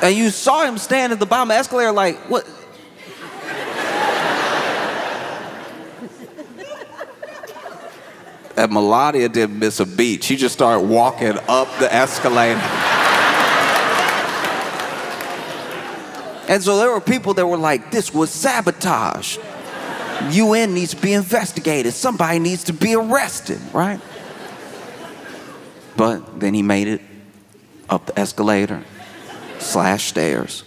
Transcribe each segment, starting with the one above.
And you saw him stand at the bottom of the escalator like, what? And Melania didn't miss a beat. She just started walking up the escalator. And so there were people that were like, this was sabotage. UN needs to be investigated. Somebody needs to be arrested, right? But then he made it up the escalator / stairs.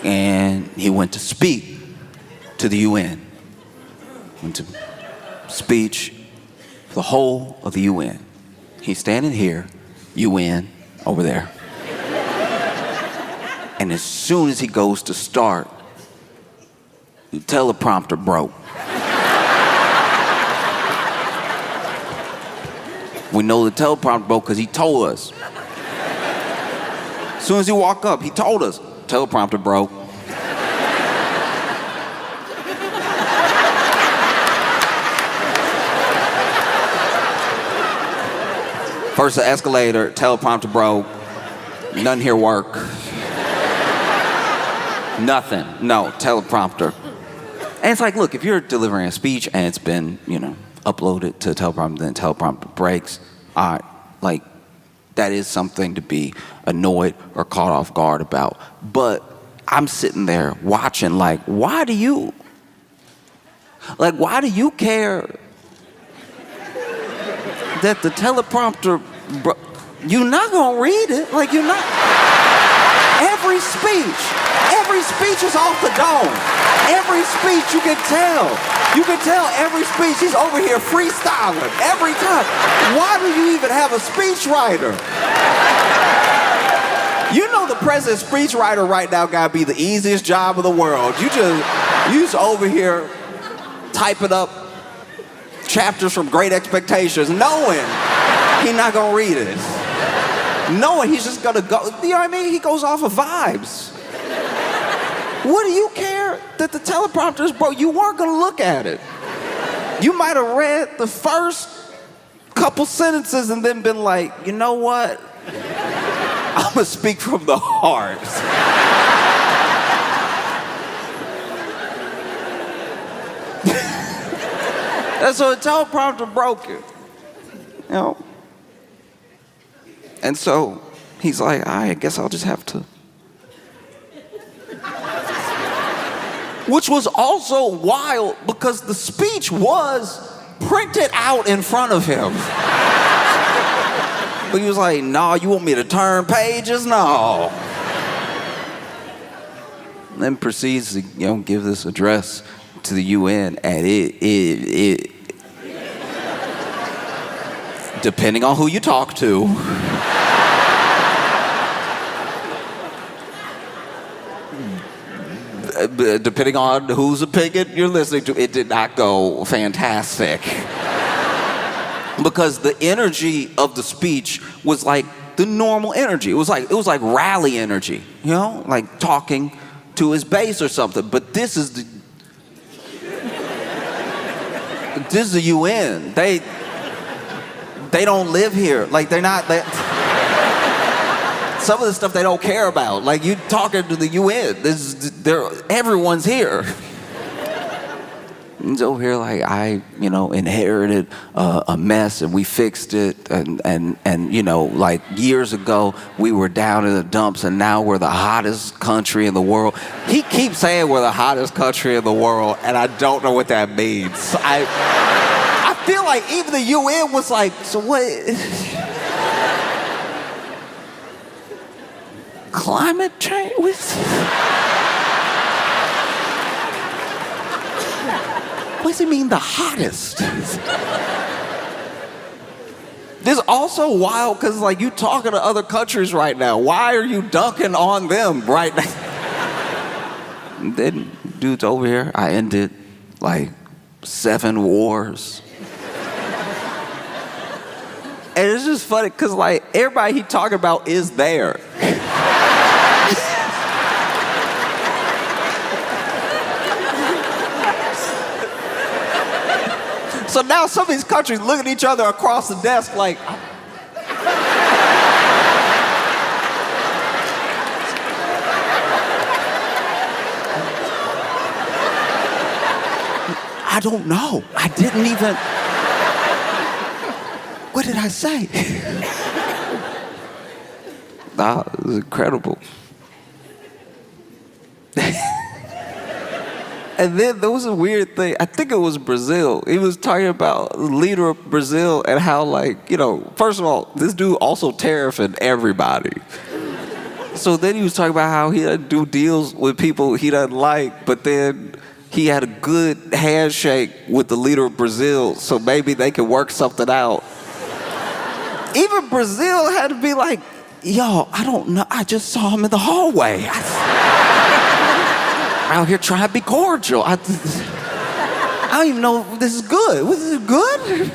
And he went to speak to the UN. Went to speech for the whole of the UN. He's standing here, UN over there. And as soon as he goes to start, the teleprompter broke. We know the teleprompter broke because he told us. As soon as he walked up, he told us, teleprompter broke. First the escalator, teleprompter broke. Nothing here work. Nothing. No, teleprompter. And it's like, look, if you're delivering a speech and it's been, uploaded to teleprompter, then teleprompter breaks, all right, like, that is something to be annoyed or caught off guard about. But I'm sitting there watching, like, why do you care that the teleprompter, you're not gonna read it, like you're not. Every speech is off the dome. Every speech you can tell every speech he's over here freestyling every time. Why do you even have a speechwriter? You know the president's speechwriter right now gotta be the easiest job in the world. You just over here typing up chapters from Great Expectations, knowing he's not gonna read it. Knowing he's just gonna go, you know what I mean? He goes off of vibes. What do you care that the teleprompter's broke? You weren't gonna look at it. You might have read the first couple sentences and then been like, you know what? I'm gonna speak from the heart. And so the teleprompter broke it, And so he's like, I guess I'll just have to. Which was also wild because the speech was printed out in front of him. But he was like, no, you want me to turn pages? No. And then proceeds to, give this address to the UN, and it depending on who you talk to, depending on whose opinion you're listening to, it did not go fantastic. Because the energy of the speech was like the normal energy. It was like rally energy, like talking to his base or something. But this is the UN. They don't live here. Like they're not. Some of the stuff they don't care about. Like you talking to the UN. Everyone's here. He's over here like I inherited a mess and we fixed it and like years ago we were down in the dumps and now we're the hottest country in the world. He keeps saying we're the hottest country in the world and I don't know what that means. I feel like even the UN was like, so what? Climate change? What does he mean the hottest? This is also wild because like you talking to other countries right now. Why are you dunking on them right now? Then dude's over here. I ended like 7 wars. And it's just funny because like everybody he talking about is there. So now some of these countries look at each other across the desk like, I don't know. I didn't even. What did I say? Nah, it was incredible. And then there was a weird thing. I think it was Brazil. He was talking about the leader of Brazil and how, like, you know, first of all, this dude also tariffing everybody. So then he was talking about how he doesn't do deals with people he doesn't like, but then he had a good handshake with the leader of Brazil, so maybe they could work something out. Even Brazil had to be like, yo, I don't know. I just saw him in the hallway. Out here trying to be cordial. I don't even know if this is good. Was this good?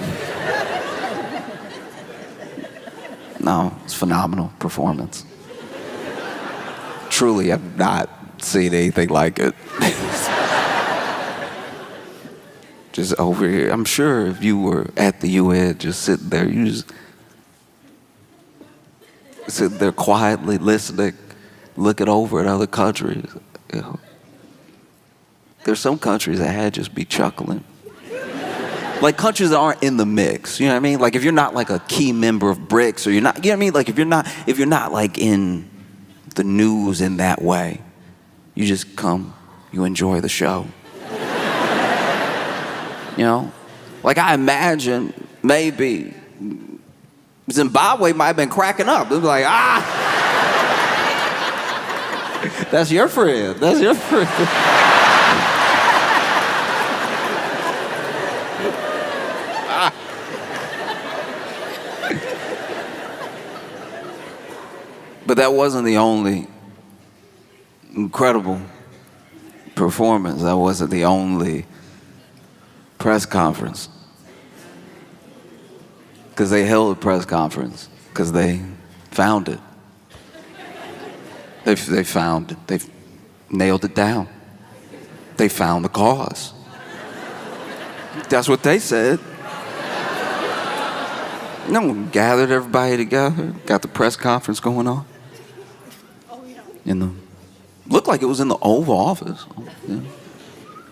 No, it's phenomenal performance. Truly, I've not seen anything like it. Just over here. I'm sure if you were at the UN just sitting there, you just sitting there quietly listening, looking over at other countries. You know. There's some countries that had just be chuckling. Like countries that aren't in the mix, you know what I mean? Like if you're not like a key member of BRICS, or you're not, you know what I mean? Like if you're not like in the news in that way, you just come, you enjoy the show. You know? Like I imagine maybe Zimbabwe might have been cracking up. It was like, that's your friend. That's your friend. But that wasn't the only incredible performance. That wasn't the only press conference. Because they held a press conference because they found it. They found it. They nailed it down. They found the cause. That's what they said. No one gathered everybody together, got the press conference going on. Looked like it was in the Oval Office. Yeah.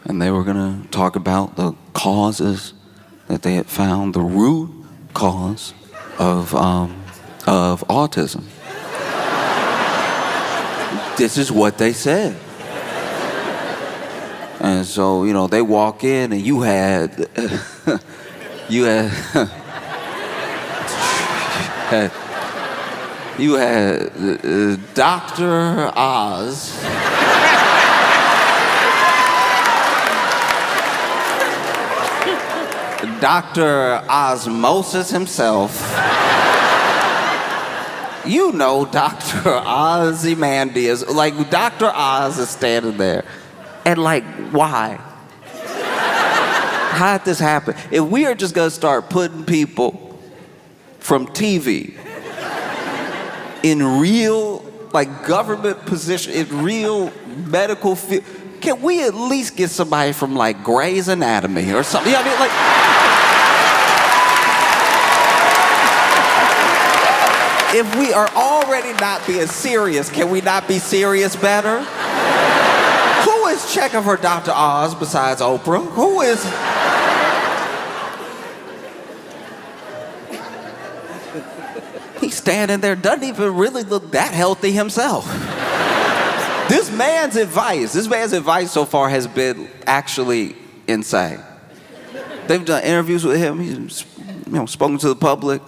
And they were gonna talk about the causes that they had found, the root cause of autism. This is what they said. And so, you know, they walk in and you had Dr. Oz. Dr. Osmosis himself. You know Dr. Ozymandias. Like, Dr. Oz is standing there. And like, why? How did this happen? If we are just gonna start putting people from TV in real, like, government position, in real medical field, can we at least get somebody from like Grey's Anatomy or something? You know what I mean? Like, if we are already not being serious, can we not be serious better? Who is checking for Dr. Oz besides Oprah? Who is? He's standing there, doesn't even really look that healthy himself. This man's advice so far has been actually insane. They've done interviews with him. He's, you know, spoken to the public.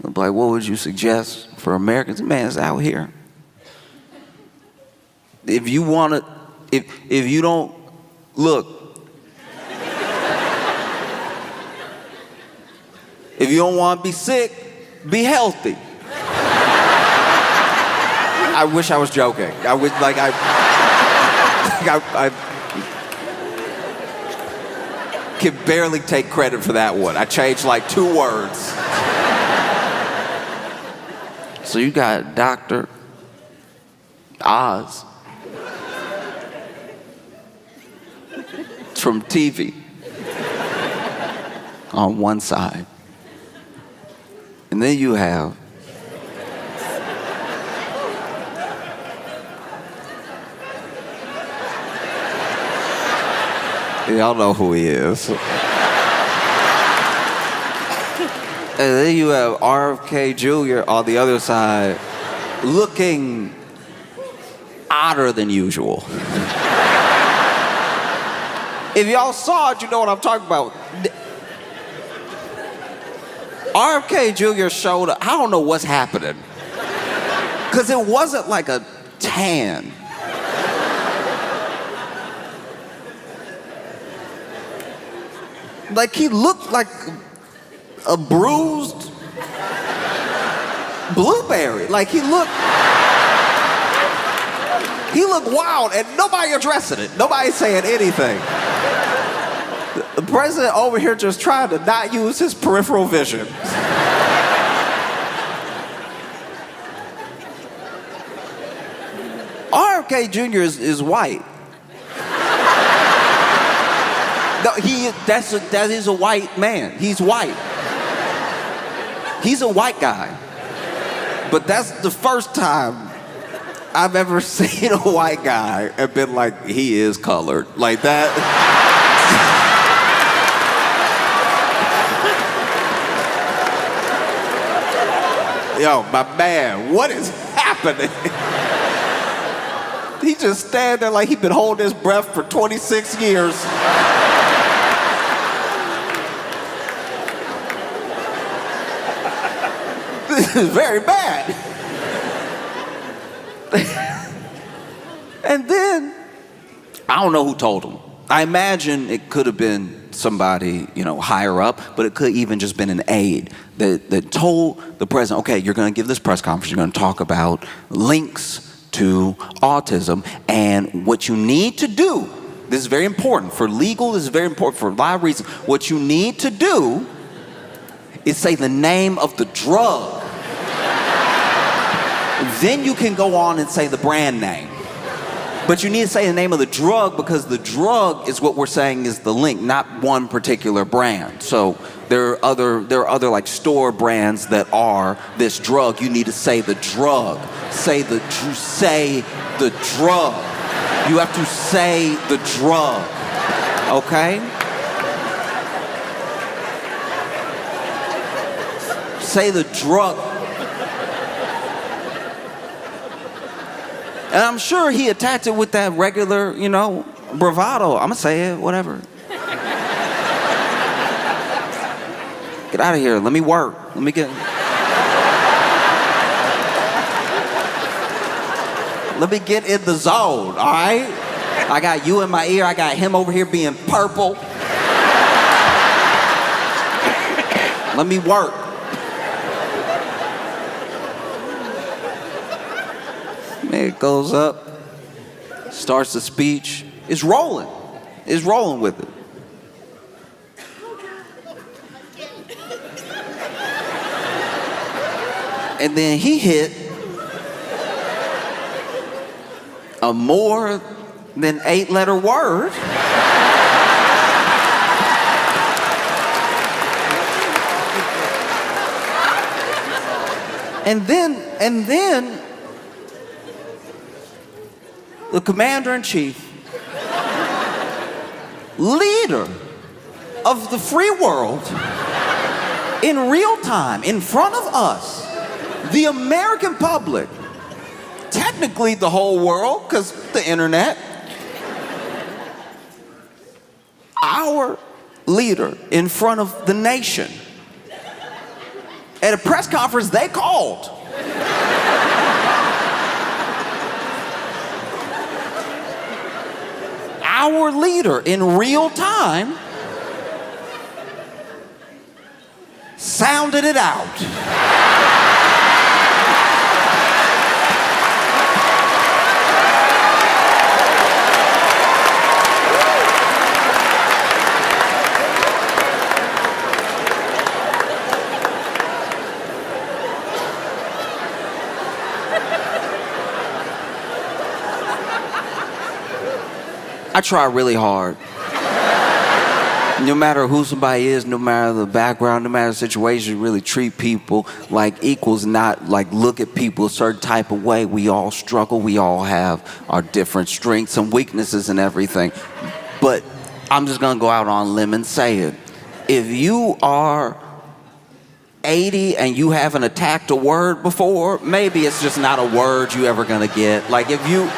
They're like, what would you suggest for Americans? The man's out here. If you want to, if you don't, look, if you don't want to be sick, be healthy. I wish I was joking. I wish, like, I can barely take credit for that one. I changed like 2 words. So you got Dr. Oz from TV on one side. And then you have Y'all know who he is. And then you have RFK Jr. on the other side, looking odder than usual. If y'all saw it, you know what I'm talking about. RFK Jr. showed up. I don't know what's happening. Because it wasn't like a tan. Like he looked like a bruised blueberry. Like he looked wild and nobody addressing it. Nobody saying anything. The president over here just trying to not use his peripheral vision. RFK Jr. is white. No, that is a white man. He's white. He's a white guy. But that's the first time I've ever seen a white guy and been like, he is colored. Like that. Yo, my man, what is happening? He just stand there like he been holding his breath for 26 years. This is very bad. And then, I don't know who told him. I imagine it could have been somebody, higher up, but it could even just been an aide that told the president, okay, you're going to give this press conference, you're going to talk about links to autism, and what you need to do, this is very important, for legal, this is very important for a lot of reasons, what you need to do is say the name of the drug. Then you can go on and say the brand name. But you need to say the name of the drug because the drug is what we're saying is the link, not one particular brand. So there are other like store brands that are this drug. You need to say the drug. Say the drug. You have to say the drug. Okay? Say the drug. And I'm sure he attacked it with that regular, bravado. I'm gonna say it, whatever. Get out of here. Let me work. Let me get in the zone, all right? I got you in my ear. I got him over here being purple. Let me work. Man, it goes up, starts the speech. It's rolling. It's rolling with it. And then he hit a more than 8-letter word. And then the commander-in-chief, leader of the free world, in real time, in front of us, the American public, technically the whole world, because the internet, our leader in front of the nation, at a press conference they called. Our leader in real time sounded it out. I try really hard. No matter who somebody is, no matter the background, no matter the situation, really treat people like equals, not like look at people a certain type of way. We all struggle. We all have our different strengths and weaknesses and everything. But I'm just gonna go out on a limb and say it. If you are 80 and you haven't attacked a word before, maybe it's just not a word you ever gonna get. Like if you,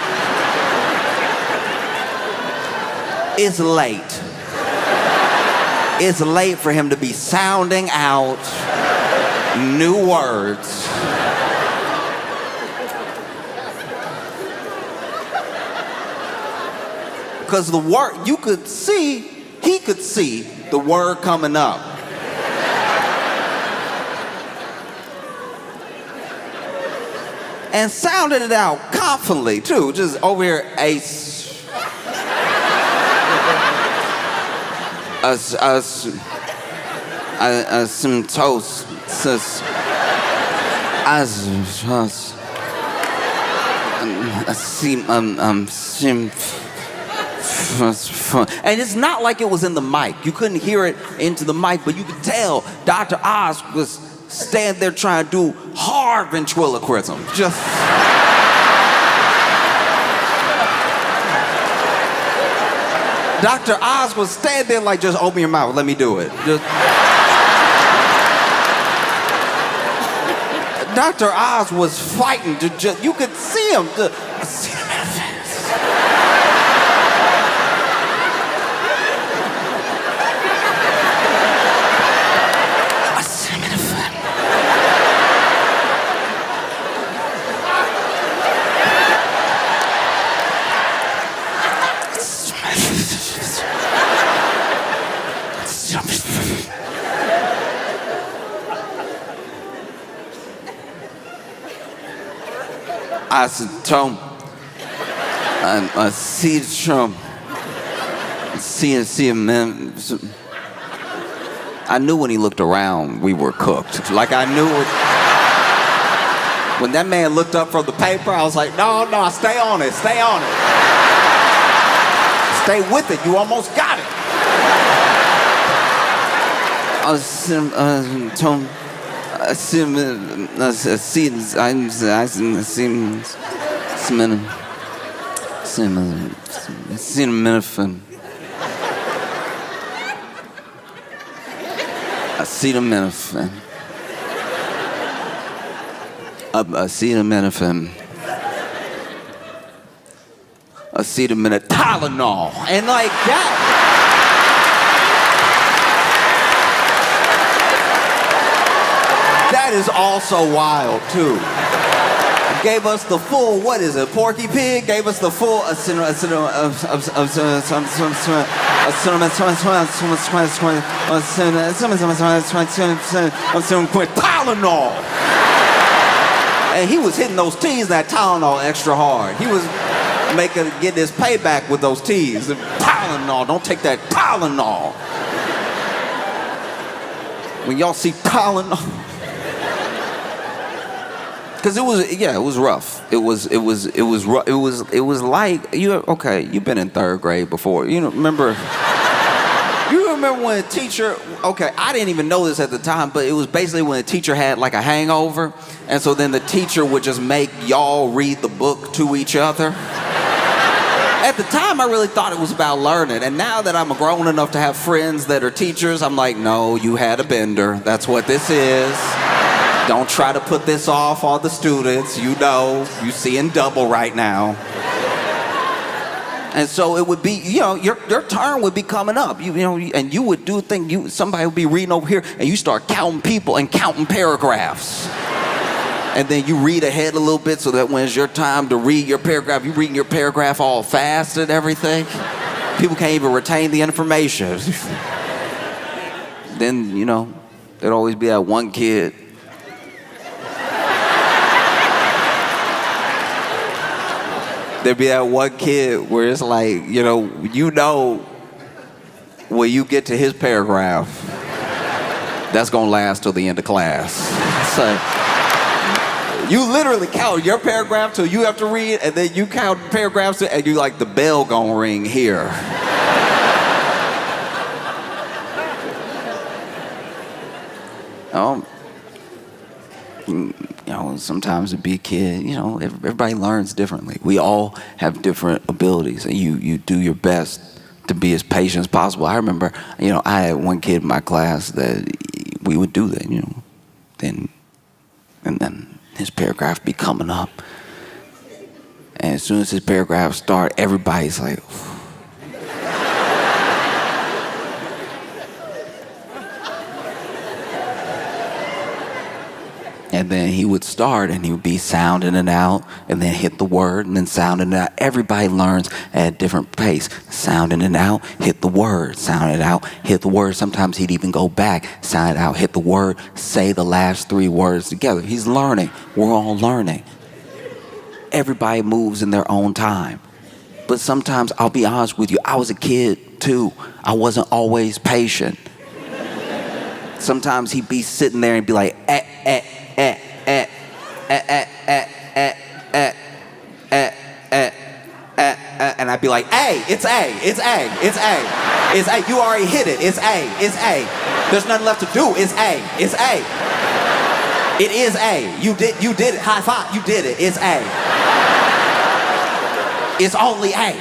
it's late. It's late for him to be sounding out new words. Because the word, he could see the word coming up. And sounded it out confidently too, just over here, some toast, and it's not like it was in the mic. You couldn't hear it into the mic, but you could tell Dr. Oz was standing there trying to do hard ventriloquism. Just Dr. Oz was standing there like, just open your mouth, let me do it. Just Dr. Oz was fighting to just, you could see him. Acetone, acetone, I knew when he looked around, we were cooked. Like I knew it. When that man looked up from the paper, I was like, no, stay on it, stay on it. Stay with it, you almost got it. Acetone. Tylenol, and like that. That is also wild too. Gave us the full, what is it, Porky Pig? Gave us the full Tylenol. And he was hitting those T's, that Tylenol, extra hard. He was getting his payback with those T's. Tylenol, don't take that Tylenol. When y'all see Tylenol. Cause it was rough. It was like you've been in third grade before. You remember when a teacher, I didn't even know this at the time, but it was basically when a teacher had like a hangover, and so then the teacher would just make y'all read the book to each other. At the time, I really thought it was about learning, and now that I'm grown enough to have friends that are teachers, I'm like, no, you had a bender. That's what this is. Don't try to put this off on the students. You know, you seeing double right now. And so it would be, your turn would be coming up. And you would do a thing. Somebody would be reading over here, and you start counting people and counting paragraphs. And then you read ahead a little bit so that when it's your time to read your paragraph, you're reading your paragraph all fast and everything. People can't even retain the information. Then, there'd always be that one kid. There'd be that one kid where it's like, when you get to his paragraph, that's gonna last till the end of class. So you literally count your paragraph till you have to read, and then you count paragraphs, and you like, the bell gonna ring here. Sometimes to be a kid, everybody learns differently. We all have different abilities, and you do your best to be as patient as possible. I remember, I had one kid in my class that we would do that, and then his paragraph be coming up. And as soon as his paragraph start, everybody's like, and then he would start and he would be sounding it out and then hit the word and then sounding it out. Everybody learns at a different pace. Sounding it out, hit the word. Sound it out, hit the word. Sometimes he'd even go back, sound it out, hit the word, say the last 3 words together. He's learning. We're all learning. Everybody moves in their own time. But sometimes, I'll be honest with you, I was a kid too. I wasn't always patient. Sometimes he'd be sitting there and be like, and I'd be like, A, it's A, it's A, it's A, it's A. You already hit it. It's A, it's A. There's nothing left to do. It's A, it's A. It is A. You did it. High five. You did it. It's A. It's only A.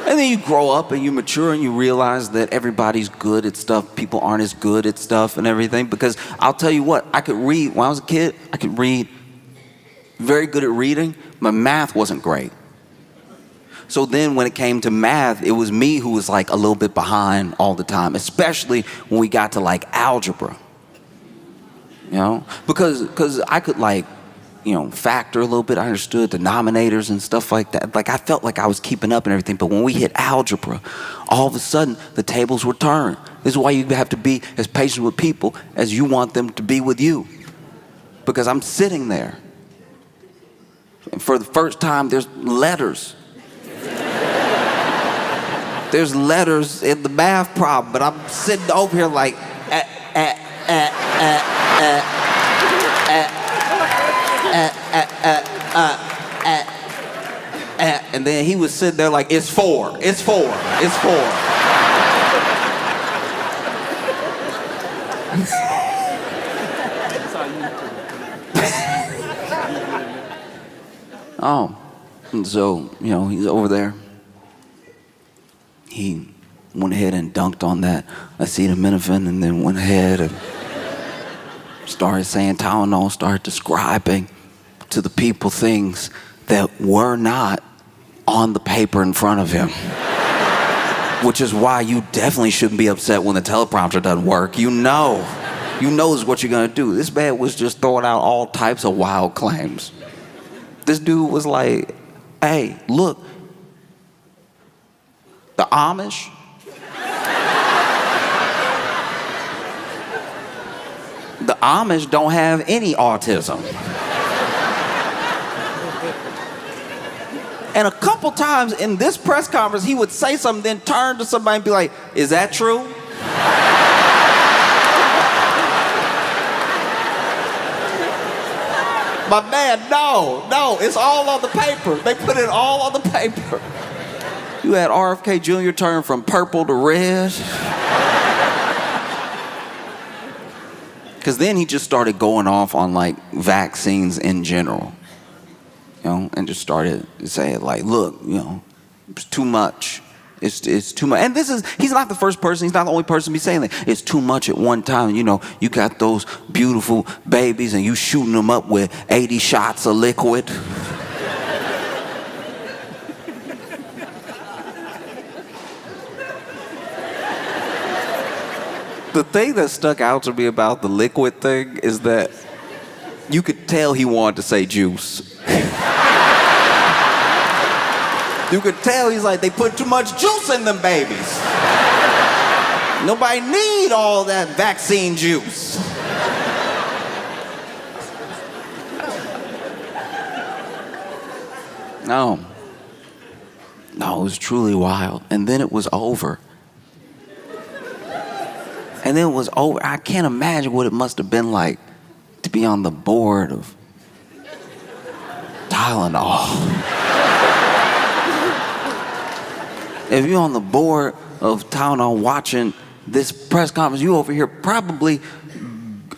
And then you grow up and you mature and you realize that everybody's good at stuff. People aren't as good at stuff and everything. Because I'll tell you what, I could read, when I was a kid, I could read, very good at reading. My math wasn't great. So then when it came to math, it was me who was like a little bit behind all the time, especially when we got to like algebra. Because I could factor a little bit. I understood denominators and stuff like that. Like I felt like I was keeping up and everything. But when we hit algebra, all of a sudden the tables were turned. This is why you have to be as patient with people as you want them to be with you. Because I'm sitting there. And for the first time, there's letters. There's letters in the math problem, but I'm sitting over here like, and then he was sitting there like, it's 4, it's 4, it's 4. And so, he's over there. He went ahead and dunked on that acetaminophen and then went ahead and started saying Tylenol, started describing to the people things that were not on the paper in front of him. Which is why you definitely shouldn't be upset when the teleprompter doesn't work. You know is what you're gonna do. This man was just throwing out all types of wild claims. This dude was like, hey, look, the Amish, don't have any autism. And a couple times in this press conference, he would say something, then turn to somebody and be like, is that true? My man, no, it's all on the paper. They put it all on the paper. You had RFK Jr. turn from purple to red. Because then he just started going off on like vaccines in general. And just started saying like, look, it's too much. It's too much. And he's not the first person, he's not the only person to be saying that. It's too much at one time. You got those beautiful babies and you shooting them up with 80 shots of liquid. The thing that stuck out to me about the liquid thing is that you could tell he wanted to say juice. You could tell he's like, they put too much juice in them babies. Nobody need all that vaccine juice. No, it was truly wild. And then it was over. I can't imagine what it must have been like to be on the board of Tylenol. If you're on the board of Tylenol watching this press conference, you over here probably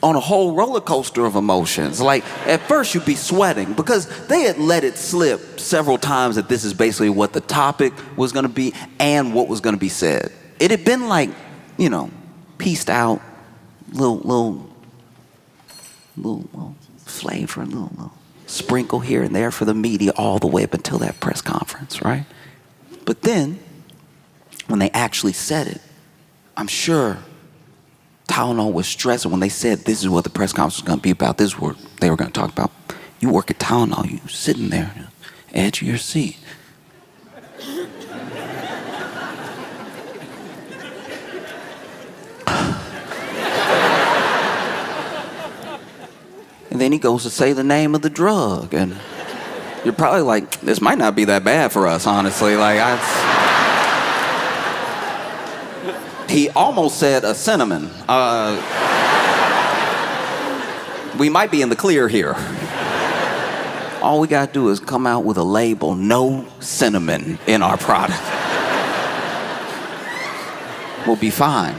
on a whole roller coaster of emotions. Like, at first you'd be sweating because they had let it slip several times that this is basically what the topic was gonna be and what was gonna be said. It had been like, pieced out, little flavor, little sprinkle here and there for the media all the way up until that press conference, right? But then, when they actually said it, I'm sure Tylenol was stressing when they said this is what the press conference was going to be about. This is what they were going to talk about. You work at Tylenol, you sitting there, edge of your seat. And then he goes to say the name of the drug, and you're probably like, this might not be that bad for us, honestly. He almost said a cinnamon. We might be in the clear here. All we gotta do is come out with a label, no cinnamon in our product. We'll be fine.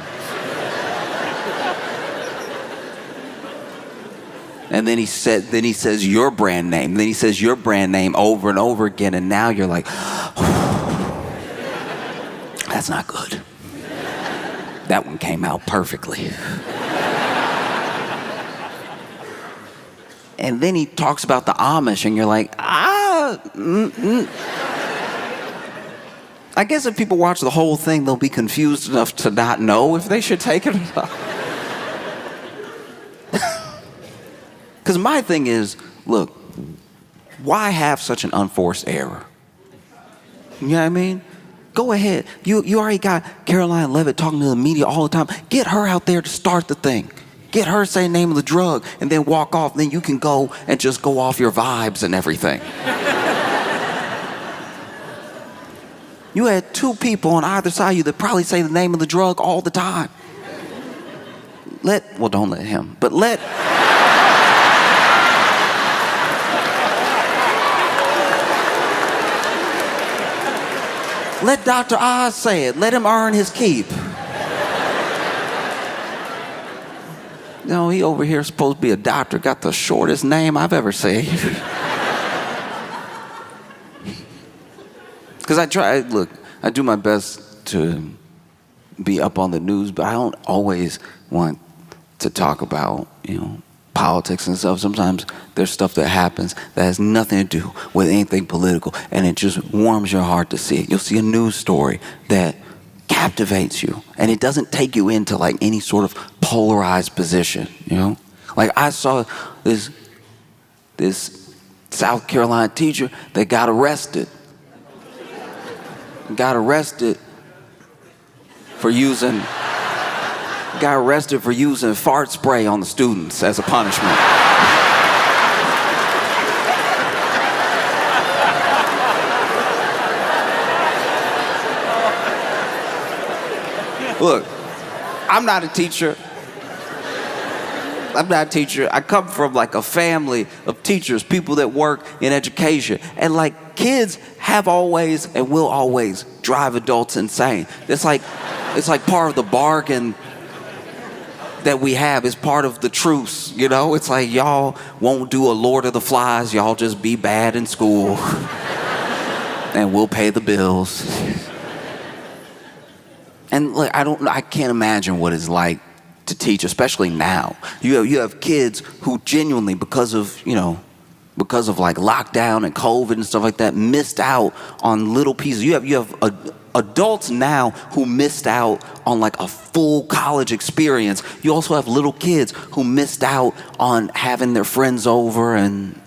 And then he says your brand name. Then he says your brand name over and over again, and now you're like, that's not good. That one came out perfectly. And then he talks about the Amish, and you're like, I guess if people watch the whole thing, they'll be confused enough to not know if they should take it or not. Because my thing is, look, why have such an unforced error? You know what I mean? Go ahead. You already got Caroline Levitt talking to the media all the time. Get her out there to start the thing. Get her to say the name of the drug and then walk off. Then you can go and just go off your vibes and everything. You had two people on either side of you that probably say the name of the drug all the time. Don't let him, but let Dr. Oz say it. Let him earn his keep. He over here supposed to be a doctor, got the shortest name I've ever seen. Because I do my best to be up on the news, but I don't always want to talk about, politics and stuff. Sometimes there's stuff that happens that has nothing to do with anything political, and it just warms your heart to see it. You'll see a news story that captivates you, and it doesn't take you into like any sort of polarized position, Like I saw this South Carolina teacher that got arrested for using fart spray on the students as a punishment. Look, I'm not a teacher. I come from like a family of teachers, people that work in education. And like kids have always and will always drive adults insane. It's like part of the bargain that we have. Is part of the truce, It's like y'all won't do a Lord of the Flies. Y'all just be bad in school. And we'll pay the bills. And look, I can't imagine what it's like to teach, especially now. You have kids who genuinely, because of like lockdown and COVID and stuff like that, missed out on little pieces. You have adults now who missed out on like a full college experience. You also have little kids who missed out on having their friends over and,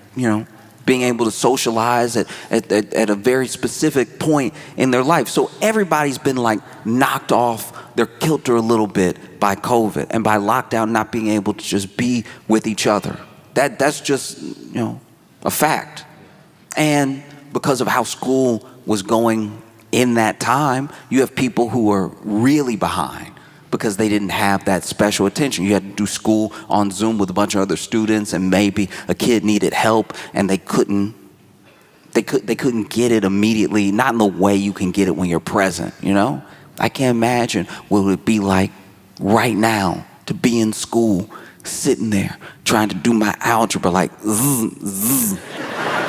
being able to socialize at a very specific point in their life. So everybody's been like knocked off their kilter a little bit by COVID and by lockdown, not being able to just be with each other. That's just, a fact. And because of how school was going in that time, you have people who are really behind because they didn't have that special attention. You had to do school on Zoom with a bunch of other students, and maybe a kid needed help and they couldn't get it immediately, not in the way you can get it when you're present, I can't imagine what it would be like right now to be in school, sitting there trying to do my algebra like zzz, zzz,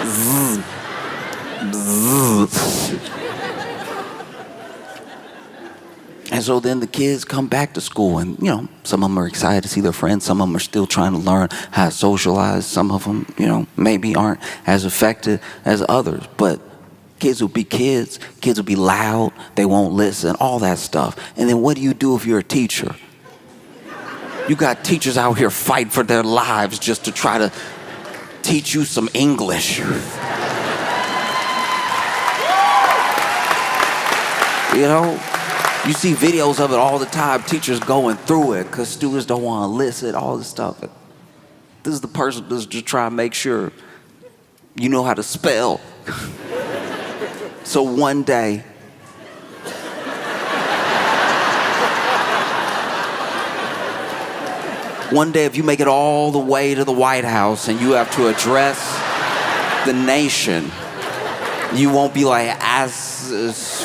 zzz, zzz. And so then the kids come back to school and, some of them are excited to see their friends. Some of them are still trying to learn how to socialize. Some of them, maybe aren't as affected as others. But kids will be kids. Kids will be loud. They won't listen, all that stuff. And then what do you do if you're a teacher? You got teachers out here fighting for their lives just to try to teach you some English. You see videos of it all the time, teachers going through it because students don't want to listen, all this stuff. This is the person that's just trying to make sure you know how to spell. So one day, if you make it all the way to the White House and you have to address the nation, you won't be like, sematosis.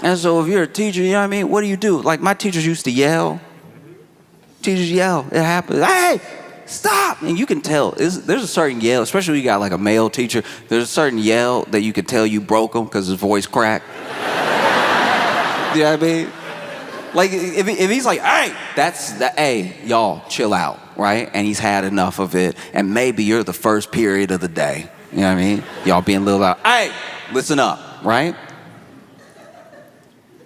And so if you're a teacher, you know what I mean? What do you do? Like my teachers used to yell. Teachers yell. It happens. Hey, stop! And you can tell. There's a certain yell, especially when you got like a male teacher. There's a certain yell that you can tell you broke him because his voice cracked. You know what I mean? Like, if he's like, hey, that's the, hey, y'all, chill out, right? And he's had enough of it, and maybe you're the first period of the day. You know what I mean? Y'all being a little loud. Hey, listen up, right?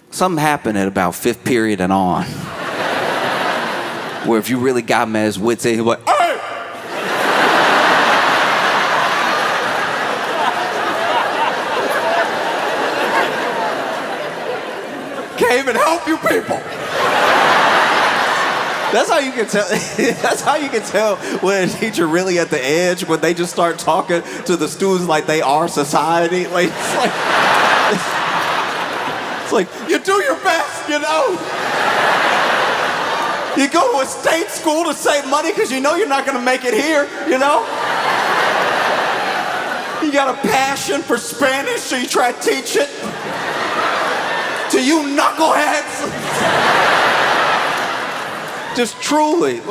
Something happened at about 5th period and on, where if you really got him at his wits' end, he'd be like, hey! Can't even help you people. That's how you can tell. That's how you can tell when a teacher really at the edge, when they just start talking to the students like they are society. Like it's like you do your best, You go to a state school to save money because you know you're not going to make it here. You got a passion for Spanish, so you try to teach it to you knuckleheads. Just truly,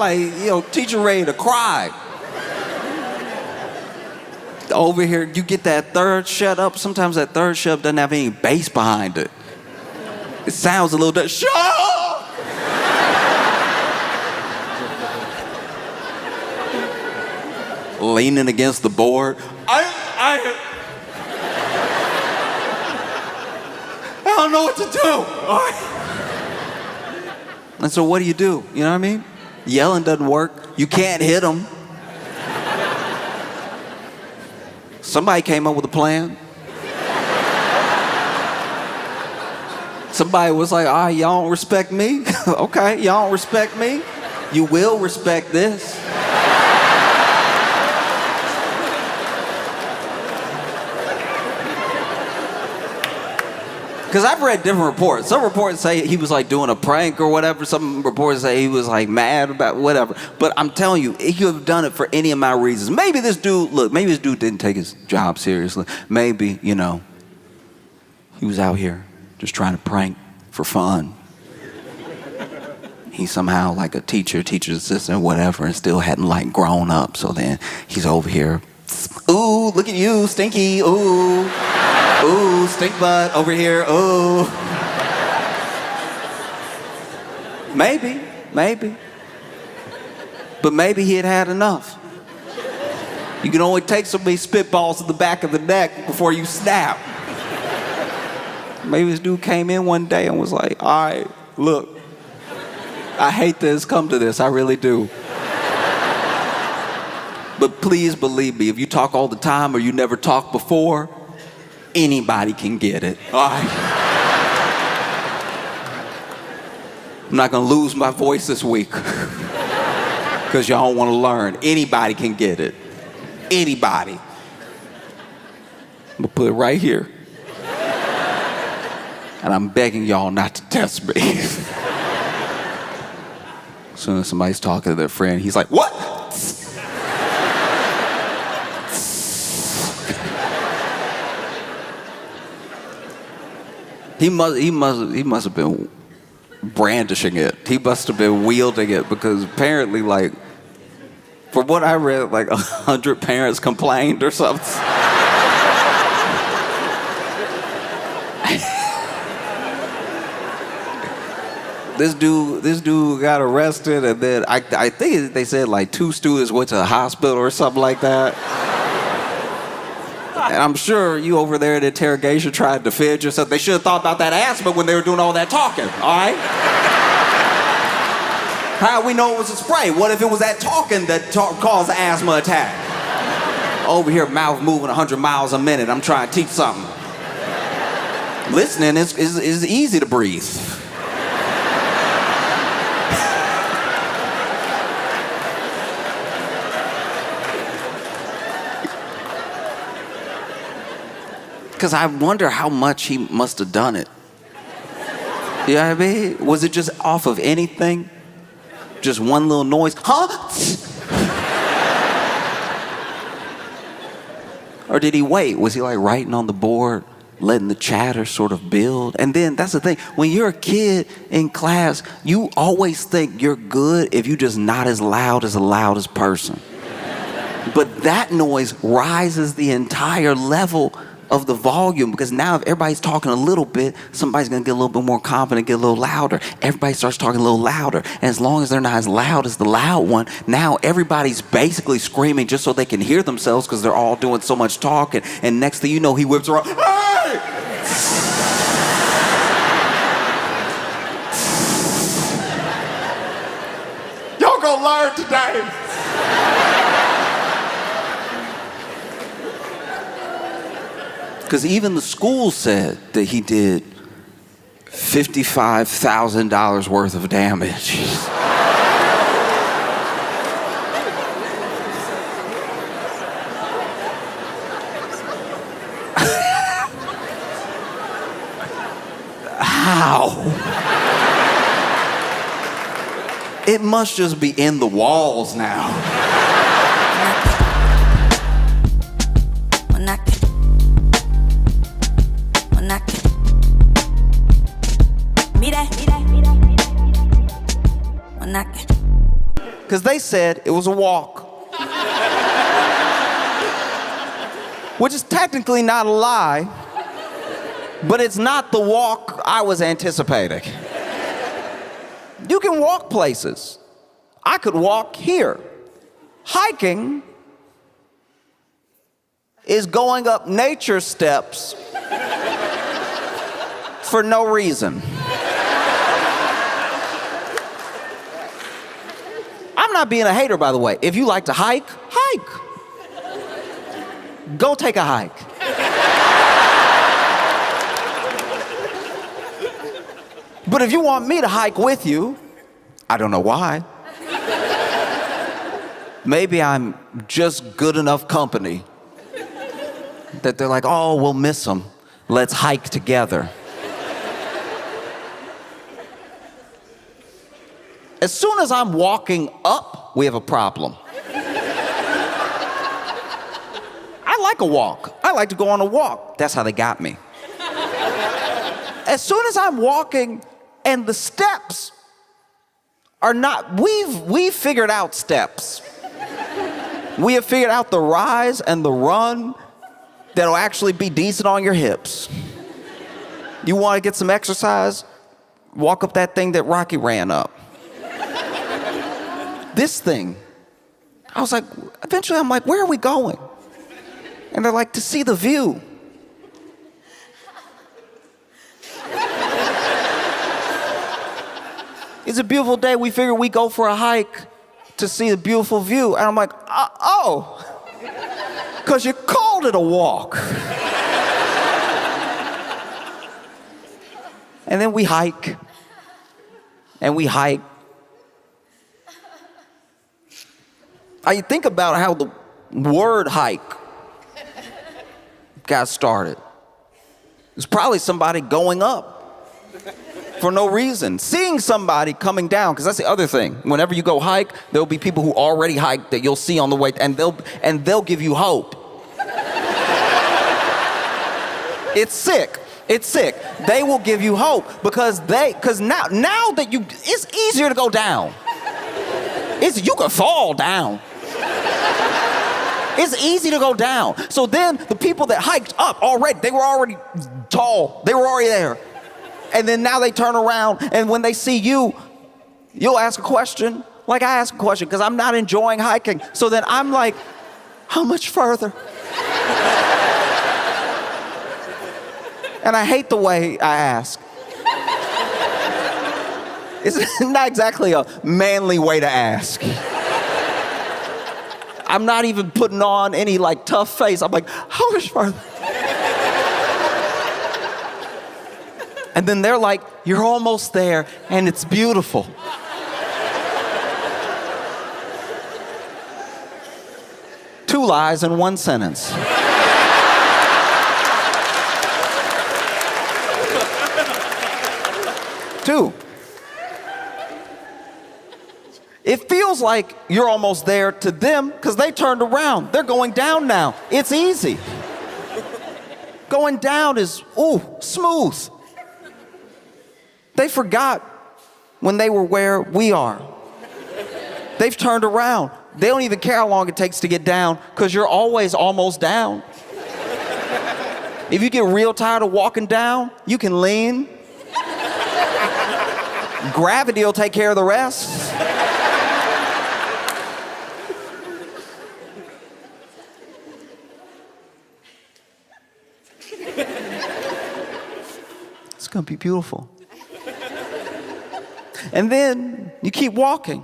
teacher ready to cry. Over here, you get that third shut up. Sometimes that third shut up doesn't have any bass behind it. It sounds a little shut up! Leaning against the board. I don't know what to do. And so what do? You know what I mean? Yelling doesn't work. You can't hit them. Somebody came up with a plan. Somebody was like, y'all don't respect me? Okay, y'all don't respect me? You will respect this. Because I've read different reports. Some reports say he was doing a prank or whatever. Some reports say he was mad about whatever. But I'm telling you, he could have done it for any amount of reasons. Maybe this dude didn't take his job seriously. Maybe, he was out here just trying to prank for fun. He's somehow a teacher's assistant, whatever, and still hadn't grown up. So then he's over here, ooh, look at you, stinky, ooh. Ooh, stink butt over here, ooh. Maybe. But maybe he had enough. You can only take so many spitballs to the back of the neck before you snap. Maybe this dude came in one day and was like, all right, look, I hate this, come to this, I really do. But please believe me, if you talk all the time or you never talked before, anybody can get it, all right? I'm not gonna lose my voice this week because y'all don't wanna learn. Anybody can get it. Anybody. I'm gonna put it right here. And I'm begging y'all not to test me. As soon as somebody's talking to their friend, he's like, what? He must have been brandishing it. He must have been wielding it because apparently, like, from what I read, like 100 parents complained or something. This dude got arrested, and then I think they said like 2 students went to the hospital or something like that. And I'm sure you over there in interrogation tried to defend yourself. They should have thought about that asthma when they were doing all that talking, all right? How do we know it was a spray? What if it was that talking that caused the asthma attack? Over here, mouth moving 100 miles a minute. I'm trying to teach something. Listening is easy to breathe. Because I wonder how much he must have done it. You know what I mean? Was it just off of anything? Just one little noise? Huh? Or did he wait? Was he like writing on the board, letting the chatter sort of build? And then that's the thing. When you're a kid in class, you always think you're good if you're just not as loud as the loudest person. But that noise rises the entire level of the volume, because now if everybody's talking a little bit, somebody's going to get a little bit more confident, get a little louder. Everybody starts talking a little louder. And as long as they're not as loud as the loud one, now everybody's basically screaming just so they can hear themselves because they're all doing so much talking. And next thing you know, he whips around, hey! Y'all gonna learn today. Because even the school said that he did $55,000 worth of damage. How? It must just be in the walls now. Because they said it was a walk. Which is technically not a lie, but it's not the walk I was anticipating. You can walk places. I could walk here. Hiking is going up nature steps for no reason. I'm not being a hater, by the way. If you like to hike, hike. Go take a hike. But if you want me to hike with you, I don't know why. Maybe I'm just good enough company that they're like, oh, we'll miss them. Let's hike together. As soon as I'm walking up, we have a problem. I like a walk. I like to go on a walk. That's how they got me. As soon as I'm walking and the steps are not, we've figured out steps. We have figured out the rise and the run that'll actually be decent on your hips. You want to get some exercise? Walk up that thing that Rocky ran up. This thing, I was like, eventually I'm like, where are we going? And they're like, to see the view. It's a beautiful day. We figure we go for a hike to see the beautiful view. And I'm like, oh, because you called it a walk. And then we hike. And we hike. I think about how the word hike got started. It's probably somebody going up for no reason. Seeing somebody coming down, because that's the other thing. Whenever you go hike, there'll be people who already hiked that you'll see on the way, and they'll give you hope. It's sick. It's sick. They will give you hope because now that it's easier to go down. You can fall down. It's easy to go down. So then the people that hiked up already, they were already tall. They were already there. And then now they turn around, and when they see you, you'll ask a question. Like I ask a question because I'm not enjoying hiking. So then I'm like, how much further? And I hate the way I ask. It's not exactly a manly way to ask. I'm not even putting on any like tough face. I'm like, how much further? And then they're like, you're almost there, and it's beautiful. Two lies in one sentence. Two. It feels like you're almost there to them because they turned around. They're going down now. It's easy. Going down is, smooth. They forgot when they were where we are. They've turned around. They don't even care how long it takes to get down because you're always almost down. If you get real tired of walking down, you can lean. Gravity will take care of the rest. It's gonna be beautiful. And then you keep walking.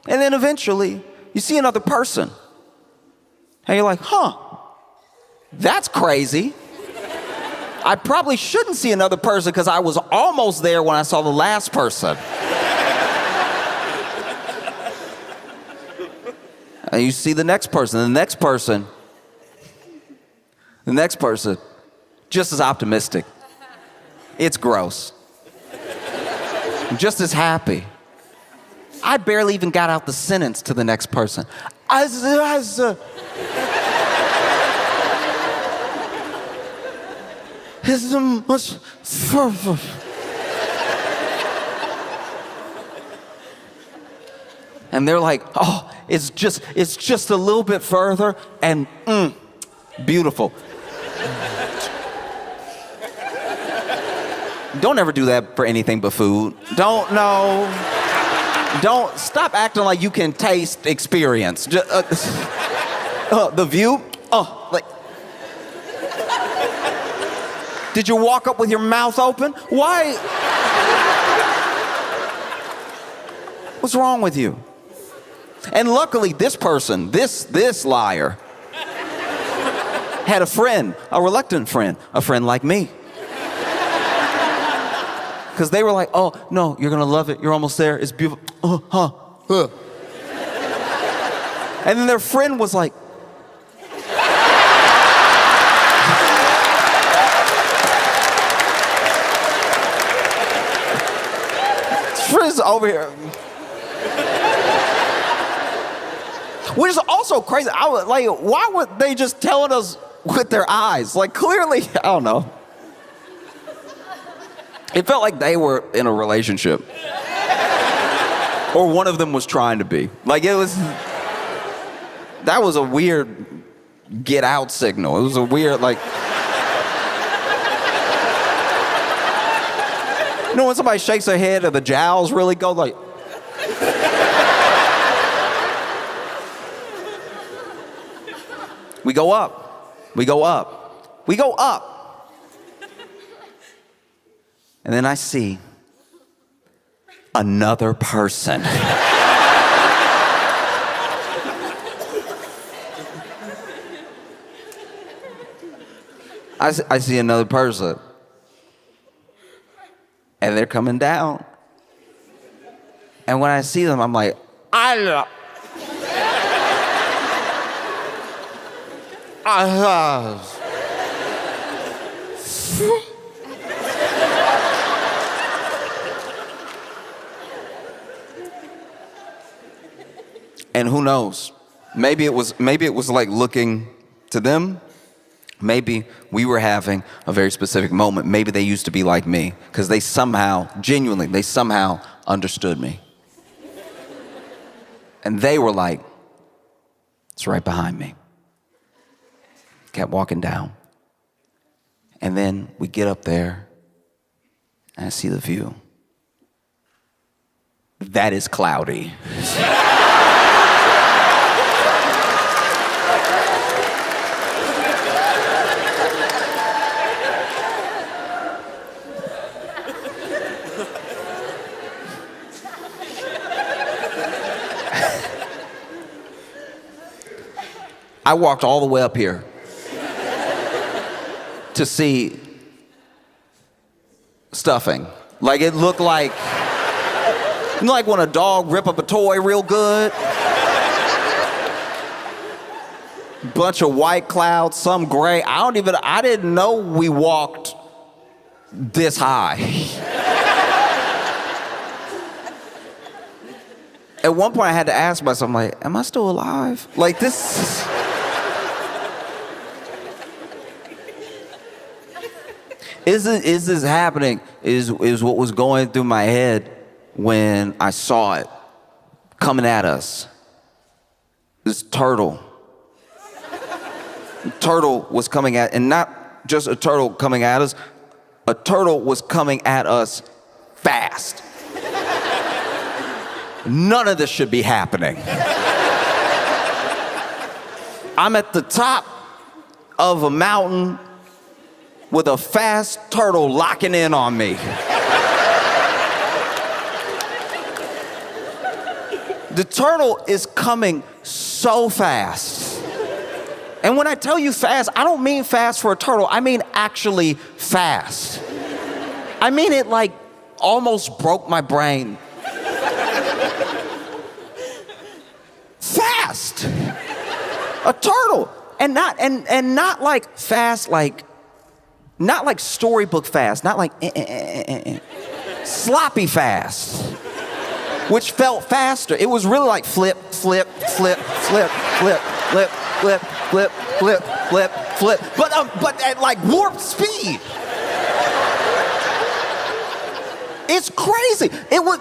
And then eventually you see another person. And you're like, that's crazy. I probably shouldn't see another person because I was almost there when I saw the last person. And you see the next person, the next person, just as optimistic. It's gross. Just as happy. I barely even got out the sentence to the next person. It's much further. And they're like, it's just a little bit further, and beautiful. Don't ever do that for anything but food. Don't stop acting like you can taste experience. The view, like. Did you walk up with your mouth open? Why? What's wrong with you? And luckily, this person, this liar, had a friend, a reluctant friend, a friend like me. Because they were like, no, you're gonna love it. You're almost there. It's beautiful. And then their friend was like, friends over here. Which is also crazy. I was like, why were they just telling us with their eyes? Like, clearly, I don't know. It felt like they were in a relationship. Or one of them was trying to be. Like, that was a weird get out signal. It was a weird, like. You know when somebody shakes their head and the jowls really go like. We go up. We go up. We go up. And then I see another person. I see another person. And they're coming down. And when I see them, I'm like, I And who knows? Maybe it was like looking to them, Maybe we were having a very specific moment. Maybe they used to be like me because they somehow, genuinely, they somehow understood me. And they were like, it's right behind me. Kept walking down. And then we get up there and I see the view. That is cloudy. I walked all the way up here to see stuffing. Like it looked like, you know, like when a dog rip up a toy real good. Bunch of white clouds, some gray. I didn't know we walked this high. At one point I had to ask myself, I'm like, am I still alive? Like this. Is this happening? Is what was going through my head when I saw it coming at us. This turtle. Turtle was coming at, and not just a turtle coming at us, a turtle was coming at us fast. None of this should be happening. I'm at the top of a mountain with a fast turtle locking in on me. The turtle is coming so fast. And when I tell you fast, I don't mean fast for a turtle. I mean actually fast. I mean it like almost broke my brain. Fast. A turtle. And not like fast like, not like storybook fast, not like sloppy fast, which felt faster. It was really like flip, flip, flip, flip, flip, flip, flip, flip, flip, flip, flip, but at like warp speed. It's crazy. It was,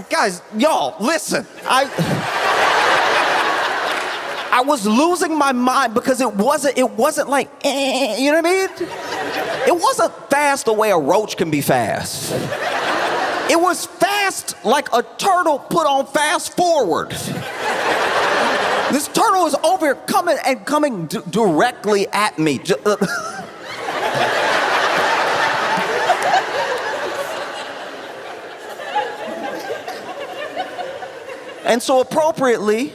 guys, y'all, listen. I was losing my mind because it wasn't like, you know what I mean? It wasn't fast the way a roach can be fast. It was fast like a turtle put on fast forward. This turtle is over here coming directly at me. And so appropriately,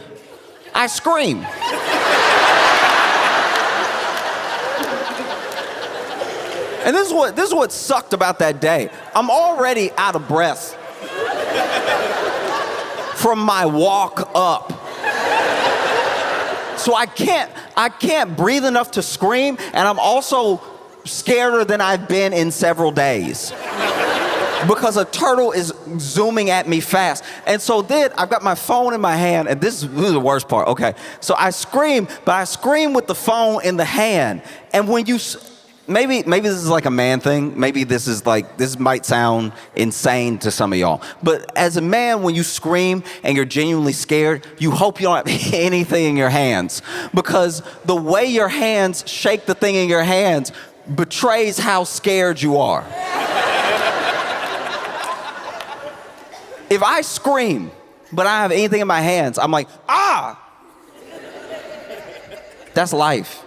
I scream. And this is what sucked about that day. I'm already out of breath from my walk up. So I can't breathe enough to scream, and I'm also scareder than I've been in several days. Because a turtle is zooming at me fast. And so then I've got my phone in my hand, and this is the worst part, okay. So I scream, but I scream with the phone in the hand. And when you, maybe this is like a man thing. Maybe this might sound insane to some of y'all. But as a man, when you scream and you're genuinely scared, you hope you don't have anything in your hands. Because the way your hands shake the thing in your hands betrays how scared you are. If I scream, but I don't have anything in my hands, I'm like, ah! That's life.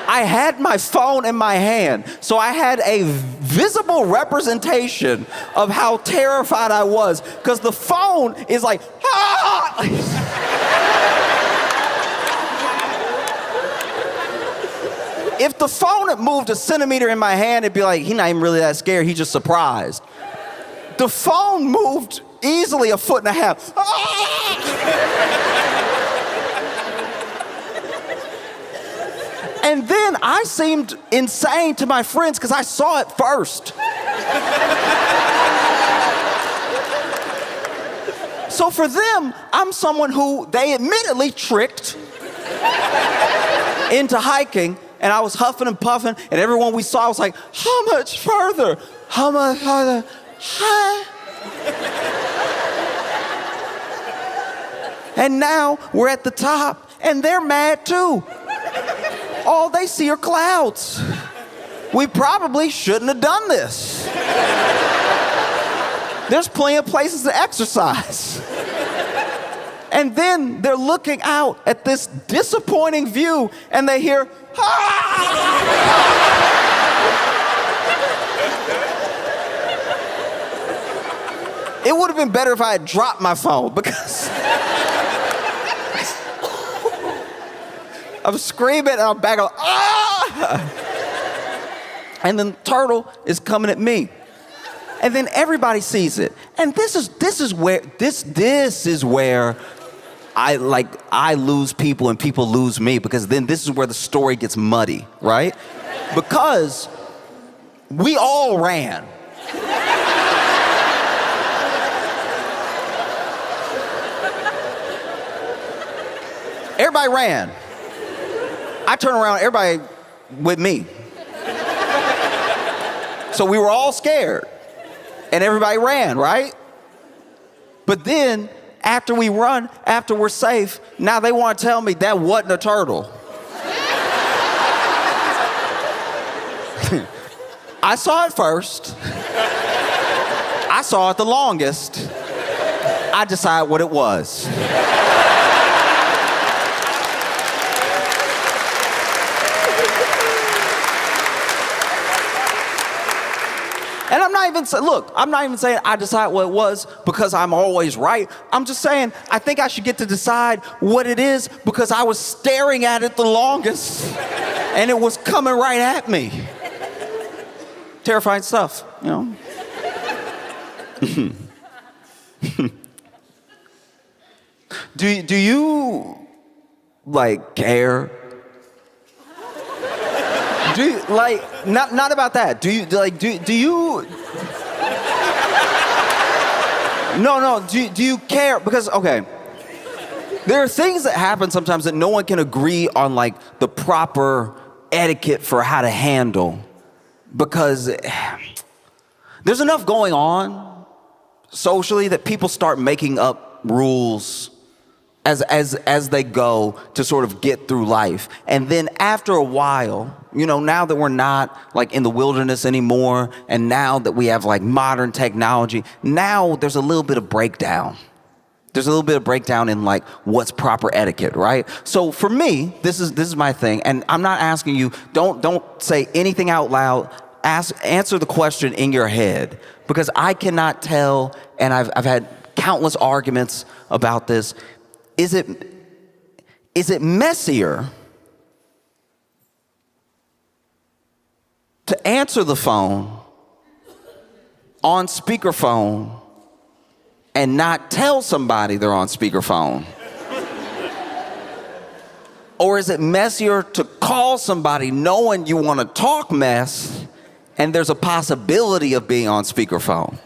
I had my phone in my hand, so I had a visible representation of how terrified I was, because the phone is like, ah! If the phone had moved a centimeter in my hand, it'd be like, he's not even really that scared, he's just surprised. The phone moved easily a foot and a half. And then I seemed insane to my friends because I saw it first. So for them, I'm someone who they admittedly tricked. into hiking, and I was huffing and puffing, and everyone we saw was like, how much further? How much further? And now we're at the top, and they're mad too. All they see are clouds. We probably shouldn't have done this. There's plenty of places to exercise. And then they're looking out at this disappointing view, and they hear, It would have been better if I had dropped my phone, because I'm screaming and I'm back on, and then the turtle is coming at me. And then everybody sees it. And this is where I lose people and people lose me, because then this is where the story gets muddy, right? Because we all ran. Everybody ran. I turned around, everybody with me. So we were all scared. And everybody ran, right? But then, after we run, after we're safe, now they want to tell me that wasn't a turtle. I saw it first. I saw it the longest. I decided what it was. And I'm not even saying I decide what it was because I'm always right. I'm just saying I think I should get to decide what it is because I was staring at it the longest and it was coming right at me. Terrifying stuff, you know? Do you, like, care? Do you, like, not about that. Do you, No, do you care? Because, okay, there are things that happen sometimes that no one can agree on, like, the proper etiquette for how to handle. Because there's enough going on socially that people start making up rules as they go to sort of get through life. And then after a while, you know, now that we're not like in the wilderness anymore, and now that we have like modern technology, now there's a little bit of breakdown. There's a little bit of breakdown in like what's proper etiquette, right? So for me, this is my thing, and I'm not asking you, don't say anything out loud. Answer the question in your head, because I cannot tell, and I've had countless arguments about this. Is it messier to answer the phone on speakerphone and not tell somebody they're on speakerphone? Or is it messier to call somebody knowing you want to talk mess and there's a possibility of being on speakerphone?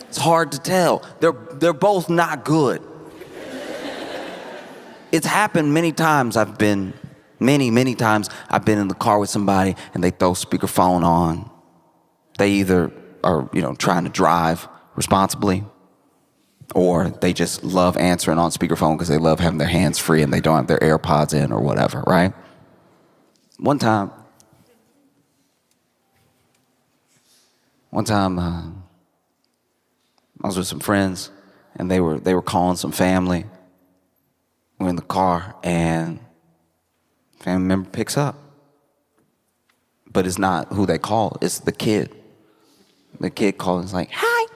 It's hard to tell. They're both not good. It's happened many times. Many times I've been in the car with somebody and they throw speakerphone on. They either are, trying to drive responsibly, or they just love answering on speakerphone because they love having their hands free and they don't have their AirPods in or whatever, right? One time, I was with some friends and they were calling some family. We're in the car, and family member picks up. But it's not who they call, it's the kid. The kid calls, it's like, hi.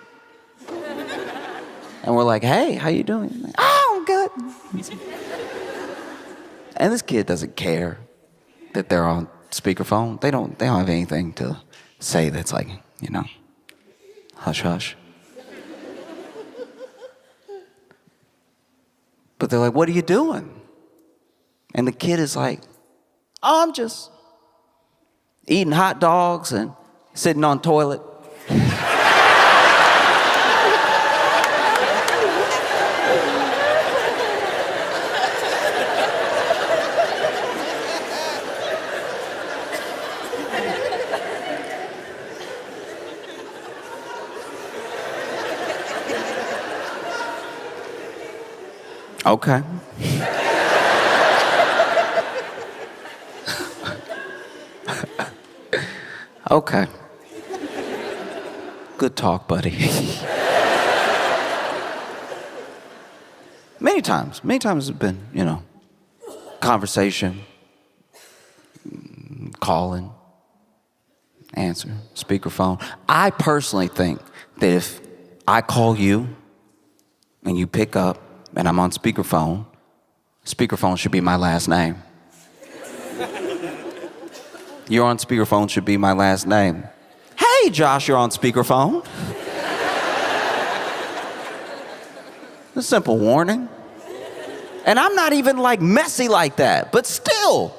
And we're like, hey, how you doing? Like, oh, I'm good. And this kid doesn't care that they're on speakerphone. They don't have anything to say that's like, hush, hush. But they're like, what are you doing? And the kid is like, oh, I'm just eating hot dogs and sitting on toilet. Okay. Okay. Good talk, buddy. Many times it's been, conversation, calling, answer, speakerphone. I personally think that if I call you and you pick up and I'm on speakerphone should be my last name. You're on speakerphone should be my last name. Hey, Josh, you're on speakerphone. A simple warning. And I'm not even like messy like that, but still,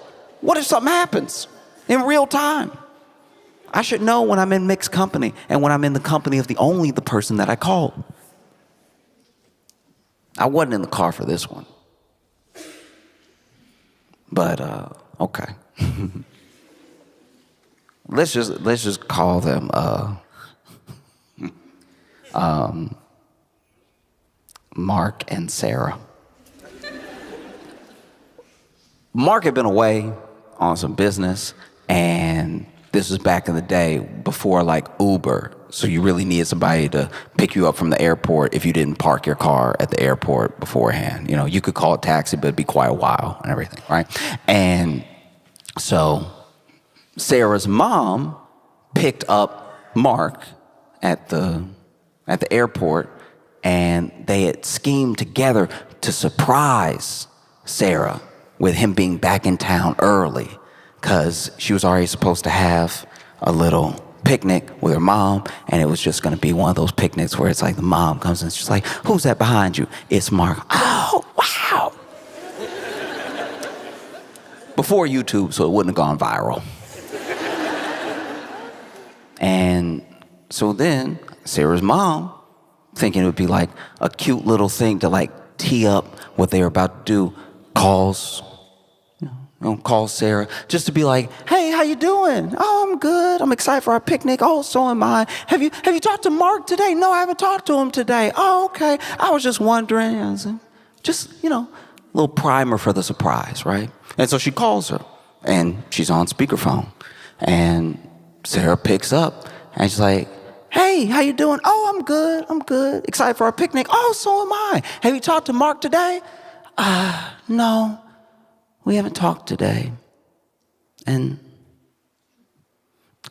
what if something happens in real time? I should know when I'm in mixed company and when I'm in the company of the person that I called. I wasn't in the car for this one. But, okay. Let's just call them, Mark and Sarah. Mark had been away on some business, and this was back in the day before like Uber. So you really needed somebody to pick you up from the airport if you didn't park your car at the airport beforehand. You could call a taxi, but it'd be quite a while and everything, right? And so Sarah's mom picked up Mark at the airport, and they had schemed together to surprise Sarah with him being back in town early, because she was already supposed to have a little picnic with her mom, and it was just going to be one of those picnics where it's like the mom comes and she's like, "Who's that behind you?" "It's Mark." "Oh, wow." Before YouTube, so it wouldn't have gone viral. And so then Sarah's mom, thinking it would be like a cute little thing to like tee up what they were about to do, calls Sarah just to be like, "Hey, how you doing?" "Oh, I'm good. I'm excited for our picnic." "Oh, so am I. Have you talked to Mark today?" "No, I haven't talked to him today." "Oh, okay. I was just wondering." Just, a little primer for the surprise, right? And so she calls her, and she's on speakerphone, and Sarah picks up, and she's like, "Hey, how you doing?" "Oh, I'm good. I'm good. Excited for our picnic." "Oh, so am I. Have you talked to Mark today?" "No, we haven't talked today. And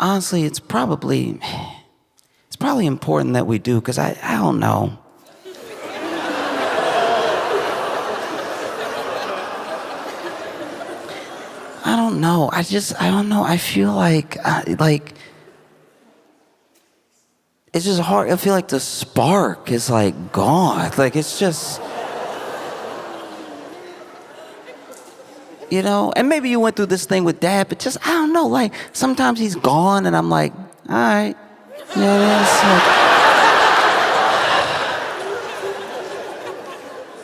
honestly, it's probably important that we do, because I don't know. I don't know. I don't know. I feel like it's just hard. I feel like the spark is like gone. Like it's just, and maybe you went through this thing with Dad, but just, I don't know, like sometimes he's gone and I'm like, all right.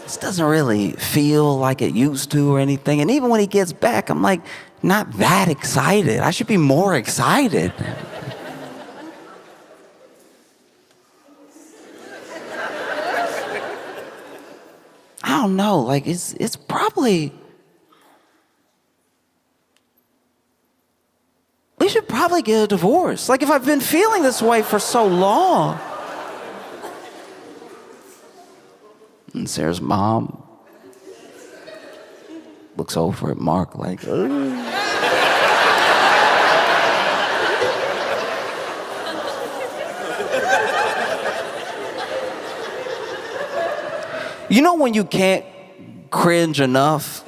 This doesn't really feel like it used to or anything. And even when he gets back, I'm like, not that excited. I should be more excited. I don't know, like it's probably, we should probably get a divorce. Like if I've been feeling this way for so long. And Sarah's mom looks over at Mark like, "Ugh." You know when you can't cringe enough?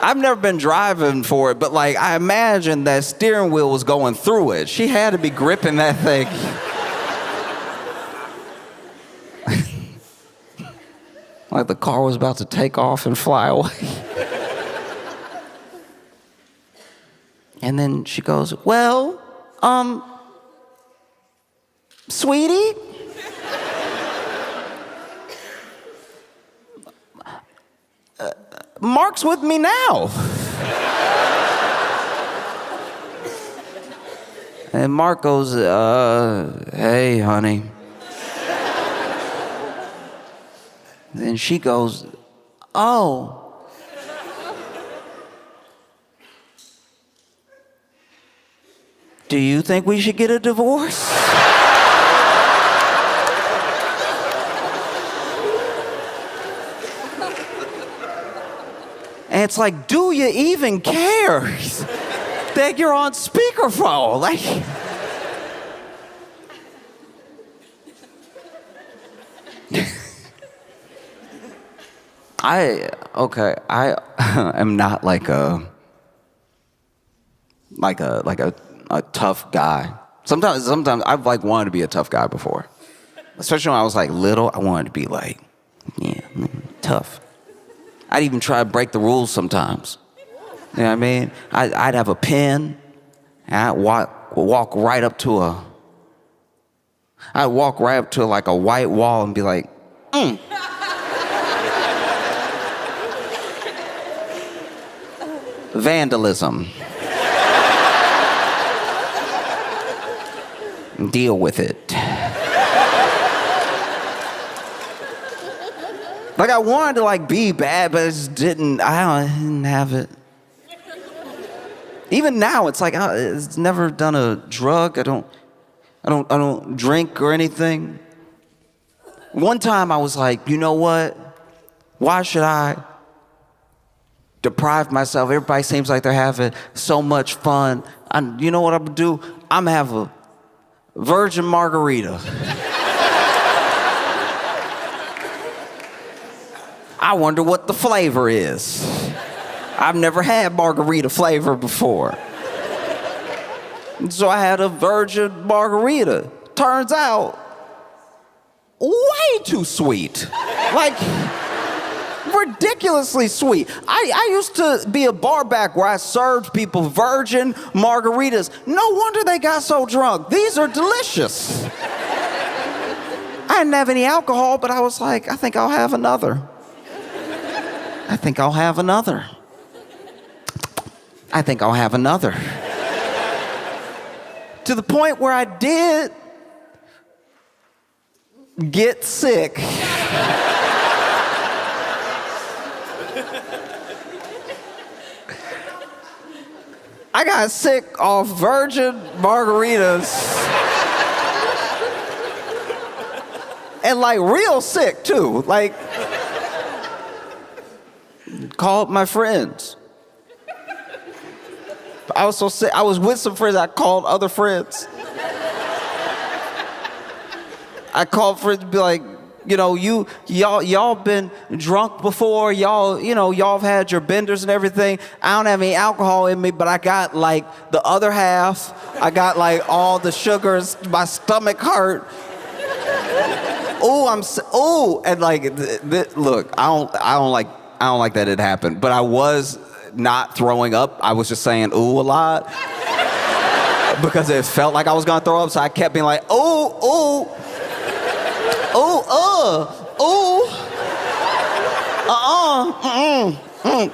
I've never been driving for it, but like I imagine that steering wheel was going through it. She had to be gripping that thing. Like the car was about to take off and fly away. And then she goes, "Well, sweetie, Mark's with me now." And Mark goes, "Hey, honey. Then she goes, oh. Do you think we should get a divorce? And it's like, do you even care that you're on speakerphone? Like, I am not like a tough guy. Sometimes I've like wanted to be a tough guy before. Especially when I was like little, I wanted to be like, yeah, tough. I'd even try to break the rules sometimes. You know what I mean? I'd have a pen, and I'd walk right up to like a white wall and be like, Vandalism. Deal with it. Like I wanted to like be bad, but I just didn't. I didn't have it. Even now, it's like it's never done a drug. I don't drink or anything. One time I was like, you know what? Why should I deprive myself? Everybody seems like they're having so much fun. You know what I'm gonna do? I'm gonna have a virgin margarita. I wonder what the flavor is. I've never had margarita flavor before. So I had a virgin margarita. Turns out, way too sweet. Like, ridiculously sweet. I used to be a bar back where I served people virgin margaritas. No wonder they got so drunk. These are delicious. I didn't have any alcohol, but I was like, I think I'll have another. I think I'll have another. I think I'll have another. To the point where I did get sick. I got sick off virgin margaritas. And like real sick too. Like, called my friends. I was so sick. I was with some friends. I called other friends. I called friends to be like, you know, y'all been drunk before. Y'all have had your benders and everything. I don't have any alcohol in me, but I got like the other half. I got like all the sugars. My stomach hurt. And like, look, I don't like that it happened, but I was not throwing up. I was just saying ooh a lot because it felt like I was gonna throw up, so I kept being like, ooh.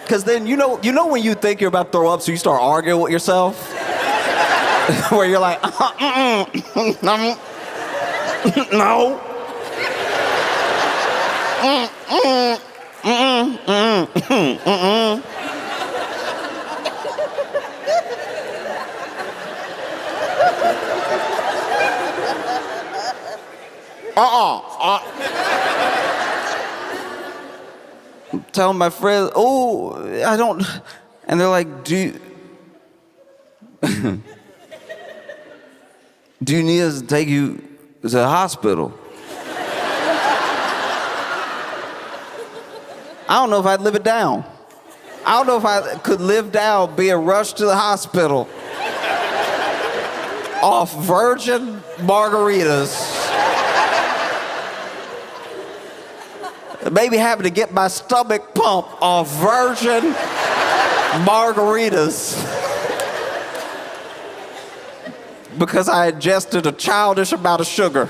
Because then you know when you think you're about to throw up, so you start arguing with yourself, where you're like, no. I'm telling my friends, I don't, and they're like, do you need us to take you to the hospital? I don't know if I'd live it down. I don't know if I could live down being rushed to the hospital off virgin margaritas. Maybe having to get my stomach pumped off virgin margaritas because I ingested a childish amount of sugar.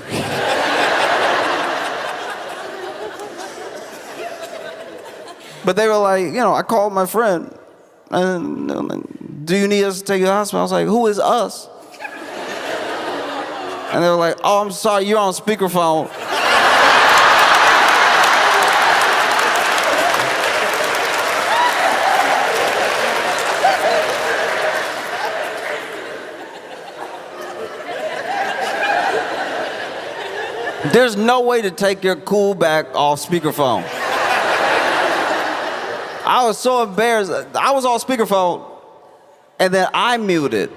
But they were like, I called my friend, and do you need us to take you to the hospital? I was like, who is us? And they were like, oh, I'm sorry, you're on speakerphone. There's no way to take your cool back off speakerphone. I was so embarrassed. I was on speakerphone, and then I muted.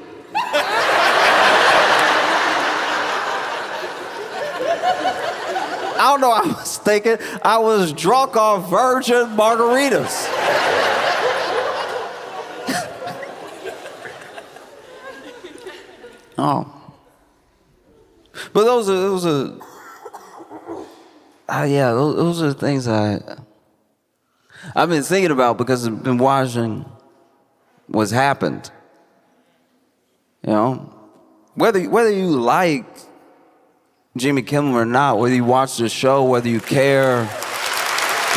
I don't know what I was thinking. I was drunk on virgin margaritas. Oh. But those are the things I've been thinking about because I've been watching what's happened. You know, whether you like Jimmy Kimmel or not, whether you watch the show, whether you care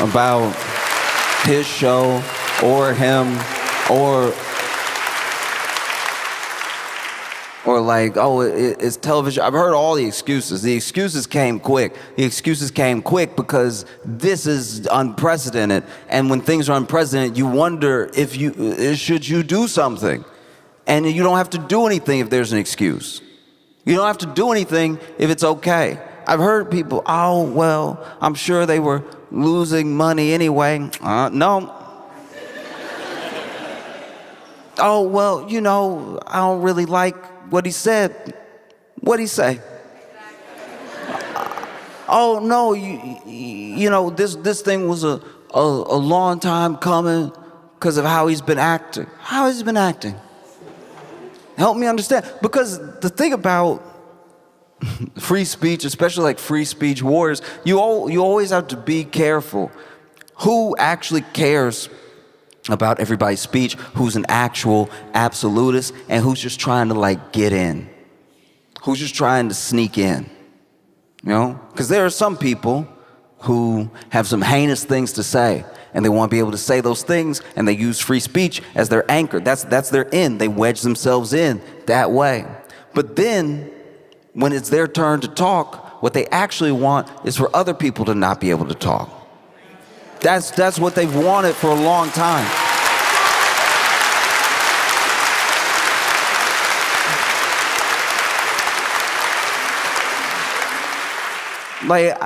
about his show or him or like, oh, it's television. I've heard all the excuses. The excuses came quick. The excuses came quick because this is unprecedented. And when things are unprecedented, you wonder should you do something? And you don't have to do anything if there's an excuse. You don't have to do anything if it's okay. I've heard people, oh, well, I'm sure they were losing money anyway. No. Oh, well, you know, I don't really like what he said. What'd he say? Oh, no, you know, this thing was a long time coming because of how he's been acting. How has he been acting? Help me understand. Because the thing about free speech, especially like free speech warriors, you always have to be careful. Who actually cares about everybody's speech? Who's an actual absolutist, and who's just trying to like get in? Who's just trying to sneak in? You know? Because there are some people who have some heinous things to say, and they want to be able to say those things, and they use free speech as their anchor. That's their end. They wedge themselves in that way. But then, when it's their turn to talk, what they actually want is for other people to not be able to talk. That's what they've wanted for a long time. Like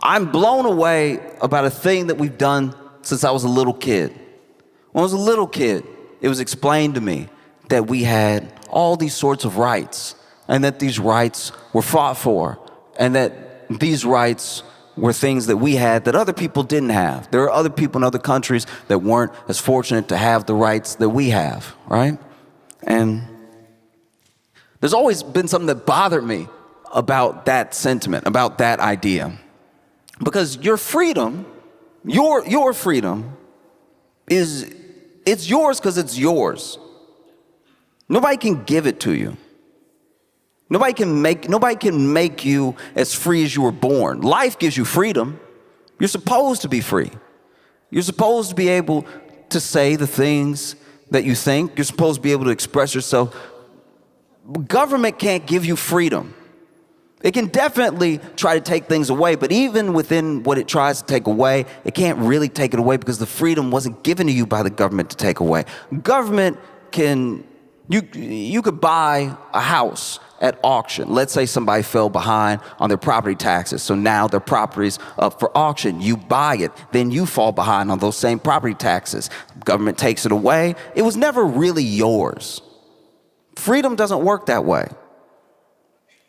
I'm blown away about a thing that we've done since I was a little kid. When I was a little kid, it was explained to me that we had all these sorts of rights, and that these rights were fought for, and that these rights were things that we had that other people didn't have. There are other people in other countries that weren't as fortunate to have the rights that we have, right? And there's always been something that bothered me about that sentiment, about that idea. Because your freedom, your freedom it's yours because it's yours. Nobody can give it to you. Nobody can make you as free as you were born. Life gives you freedom. You're supposed to be free. You're supposed to be able to say the things that you think. You're supposed to be able to express yourself. Government can't give you freedom. It can definitely try to take things away, but even within what it tries to take away, it can't really take it away because the freedom wasn't given to you by the government to take away. Government can, you could buy a house at auction. Let's say somebody fell behind on their property taxes, so now their property's up for auction. You buy it, then you fall behind on those same property taxes. Government takes it away. It was never really yours. Freedom doesn't work that way.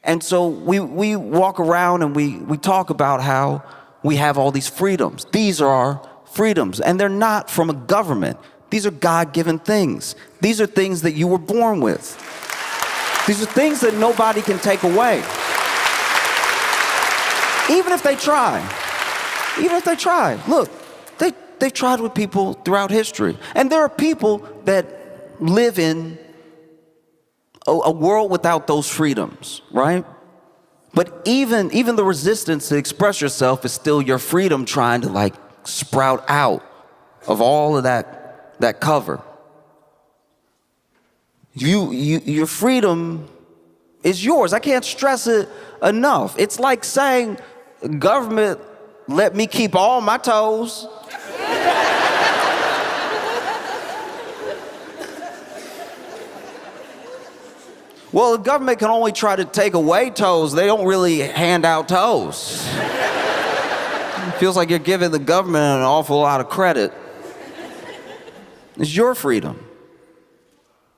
And so we walk around and we talk about how we have all these freedoms. These are our freedoms, and they're not from a government. These are God-given things. These are things that you were born with. These are things that nobody can take away. Even if they try. Even if they try. Look, they've tried with people throughout history. And there are people that live in a world without those freedoms, right? But even the resistance to express yourself is still your freedom trying to like sprout out of all of that cover. Your freedom is yours. I can't stress it enough. It's like saying, government, let me keep all my toes. Well, the government can only try to take away toes. They don't really hand out toes. It feels like you're giving the government an awful lot of credit. It's your freedom.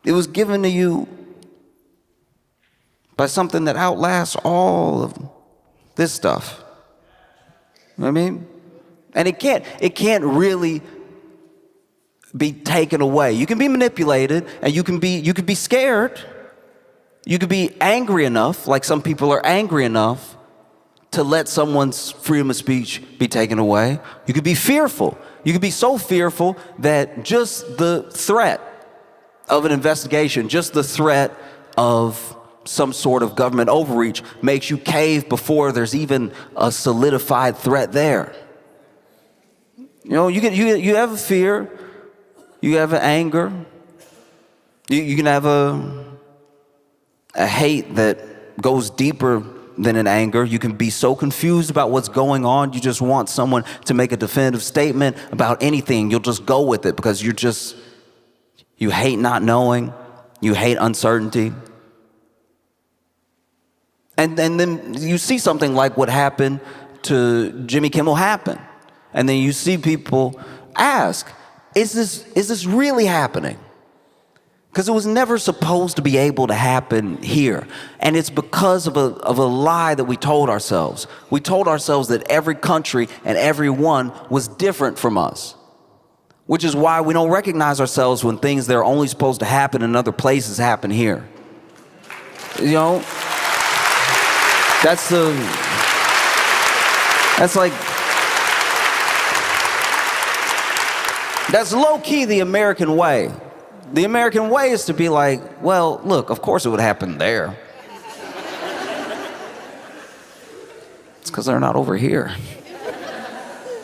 It was given to you by something that outlasts all of this stuff. You know what I mean? And it can't really be taken away. You can be manipulated, and you can be scared. You could be angry enough, like some people are angry enough, to let someone's freedom of speech be taken away. You could be fearful. You could be so fearful that just the threat of an investigation, just the threat of some sort of government overreach makes you cave before there's even a solidified threat there. You know, you have a fear, you have an anger, you can have a hate that goes deeper than an anger. You can be so confused about what's going on, you just want someone to make a definitive statement about anything. You'll just go with it because you hate not knowing, you hate uncertainty. And then you see something like what happened to Jimmy Kimmel happen. And then you see people ask, is this really happening? Because it was never supposed to be able to happen here. And it's because of a lie that we told ourselves. We told ourselves that every country and everyone was different from us. Which is why we don't recognize ourselves when things that are only supposed to happen in other places happen here. You know? That's low-key the American way. The American way is to be like, well, look, of course it would happen there. It's because they're not over here.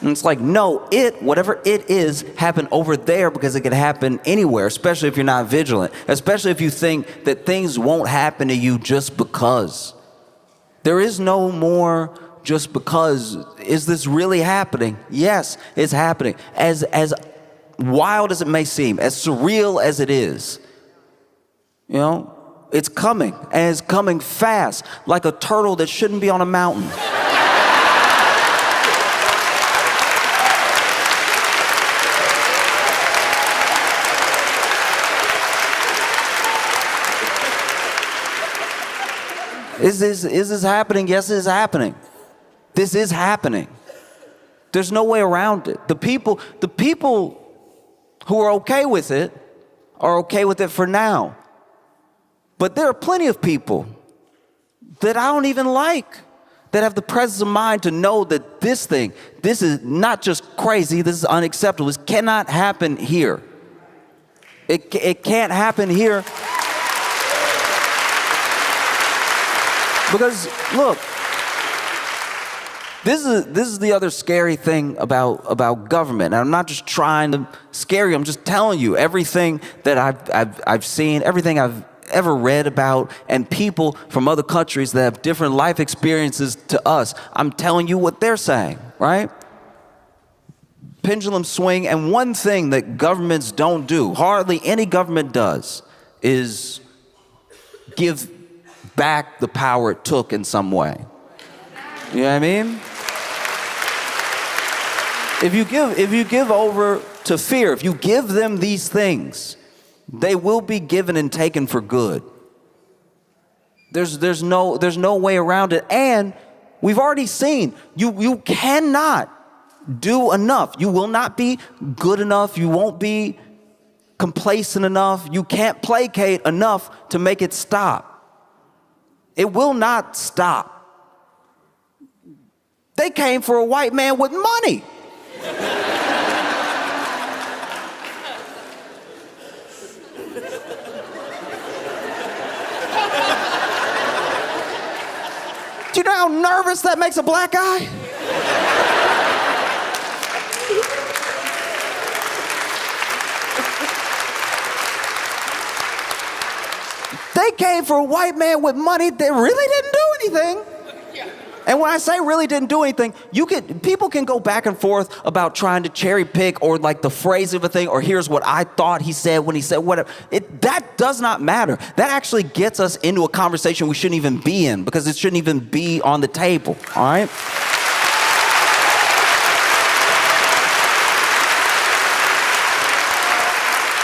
And it's like, no, whatever it is, happened over there because it could happen anywhere, especially if you're not vigilant, especially if you think that things won't happen to you just because. There is no more just because. Is this really happening? Yes, it's happening. As wild as it may seem, as surreal as it is, you know, it's coming, and it's coming fast, like a turtle that shouldn't be on a mountain. Is this happening? Yes, it is happening. This is happening. There's no way around it. The people who are okay with it are okay with it for now. But there are plenty of people that I don't even like, that have the presence of mind to know that this is not just crazy, this is unacceptable. This cannot happen here. It can't happen here. Because, look, this is the other scary thing about government. And I'm not just trying to scare you. I'm just telling you everything that I've seen, everything I've ever read about, and people from other countries that have different life experiences to us. I'm telling you what they're saying, right? Pendulum swing, and one thing that governments don't do, hardly any government does, is give back the power it took in some way. You know what I mean? If you give over to fear, if you give them these things, they will be given and taken for good. There's no way around it. And we've already seen you cannot do enough. You will not be good enough. You won't be complacent enough. You can't placate enough to make it stop. It will not stop. They came for a white man with money. Do you know how nervous that makes a black guy? They came for a white man with money that really didn't do anything. And when I say really didn't do anything, people can go back and forth about trying to cherry pick or like the phrase of a thing, or here's what I thought he said when he said whatever. That does not matter. That actually gets us into a conversation we shouldn't even be in, because it shouldn't even be on the table, all right?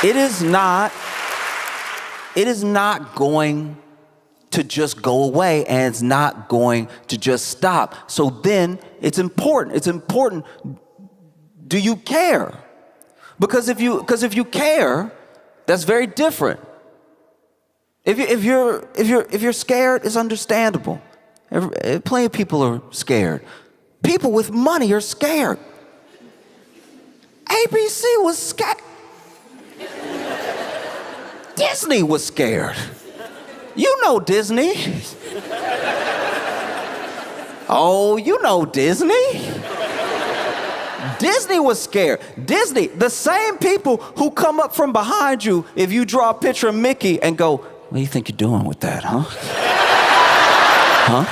It is not going to just go away, and it's not going to just stop. So then it's important. Do you care? Because if you care, that's very different. If you're scared, it's understandable. Plenty of people are scared. People with money are scared. ABC was scared. Disney was scared. You know Disney. Oh, you know Disney. Disney was scared. Disney, the same people who come up from behind you if you draw a picture of Mickey and go, what do you think you're doing with that, huh? Huh?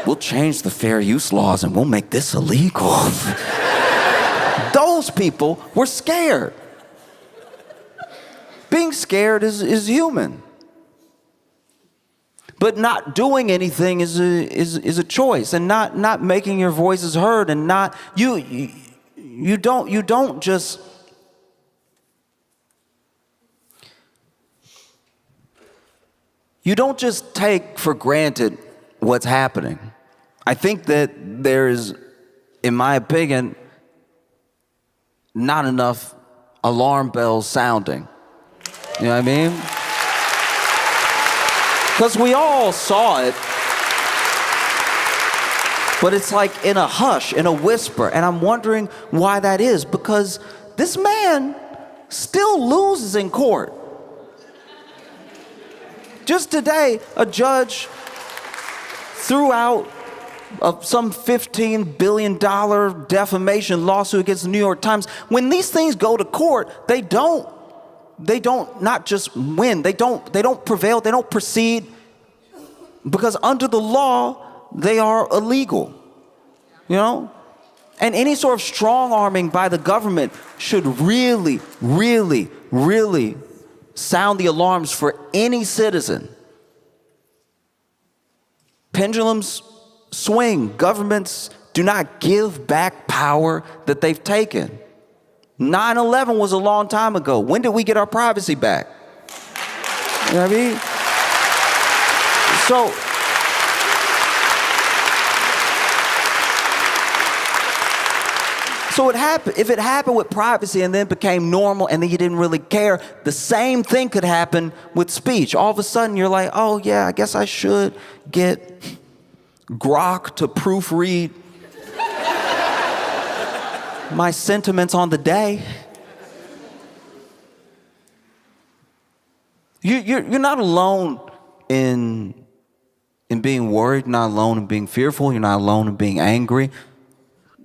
We'll change the fair use laws and we'll make this illegal. Those people were scared. Being scared is human. But not doing anything is a choice, and not making your voices heard, and not you don't just take for granted what's happening. I think that there is, in my opinion, not enough alarm bells sounding. You know what I mean? Because we all saw it, but it's like in a hush, in a whisper, and I'm wondering why that is, because this man still loses in court. Just today, a judge threw out some $15 billion defamation lawsuit against the New York Times. When these things go to court, they don't not just win, they don't prevail, they don't proceed, because under the law, they are illegal, you know? And any sort of strong arming by the government should really, really, really sound the alarms for any citizen. Pendulums swing. Governments do not give back power that they've taken. 9/11 was a long time ago. When did we get our privacy back? You know what I mean? So if it happened with privacy and then became normal and then you didn't really care, the same thing could happen with speech. All of a sudden you're like, oh yeah, I guess I should get Grok to proofread my sentiments on the day. You're not alone in being worried, you're not alone in being fearful, you're not alone in being angry.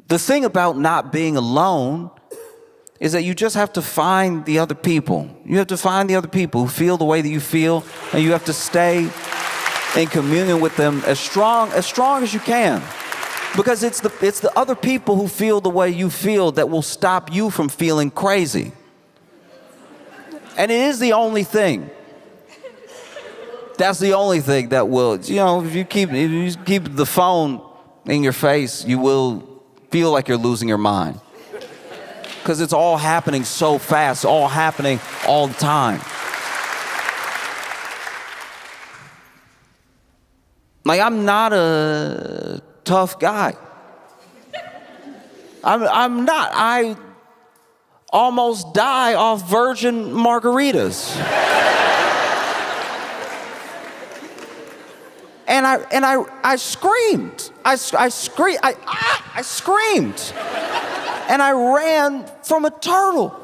The thing about not being alone is that you just have to find the other people. You have to find the other people who feel the way that you feel, and you have to stay in communion with them as strong as you can. Because it's the other people who feel the way you feel that will stop you from feeling crazy. And it is the only thing. That's the only thing that will, if you keep the phone in your face, you will feel like you're losing your mind. Because it's all happening so fast, all happening all the time. Like, I'm not a tough guy. I'm not. I almost die off virgin margaritas. And I screamed. I screamed. And I ran from a turtle.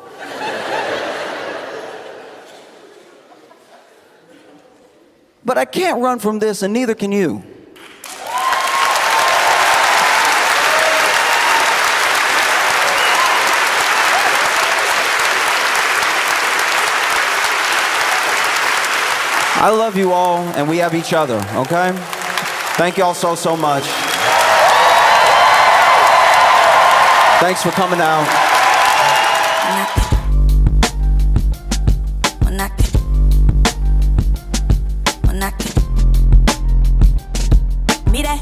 But I can't run from this, and neither can you. I love you all, and we have each other, okay? Thank y'all so much. Thanks for coming out. Mira.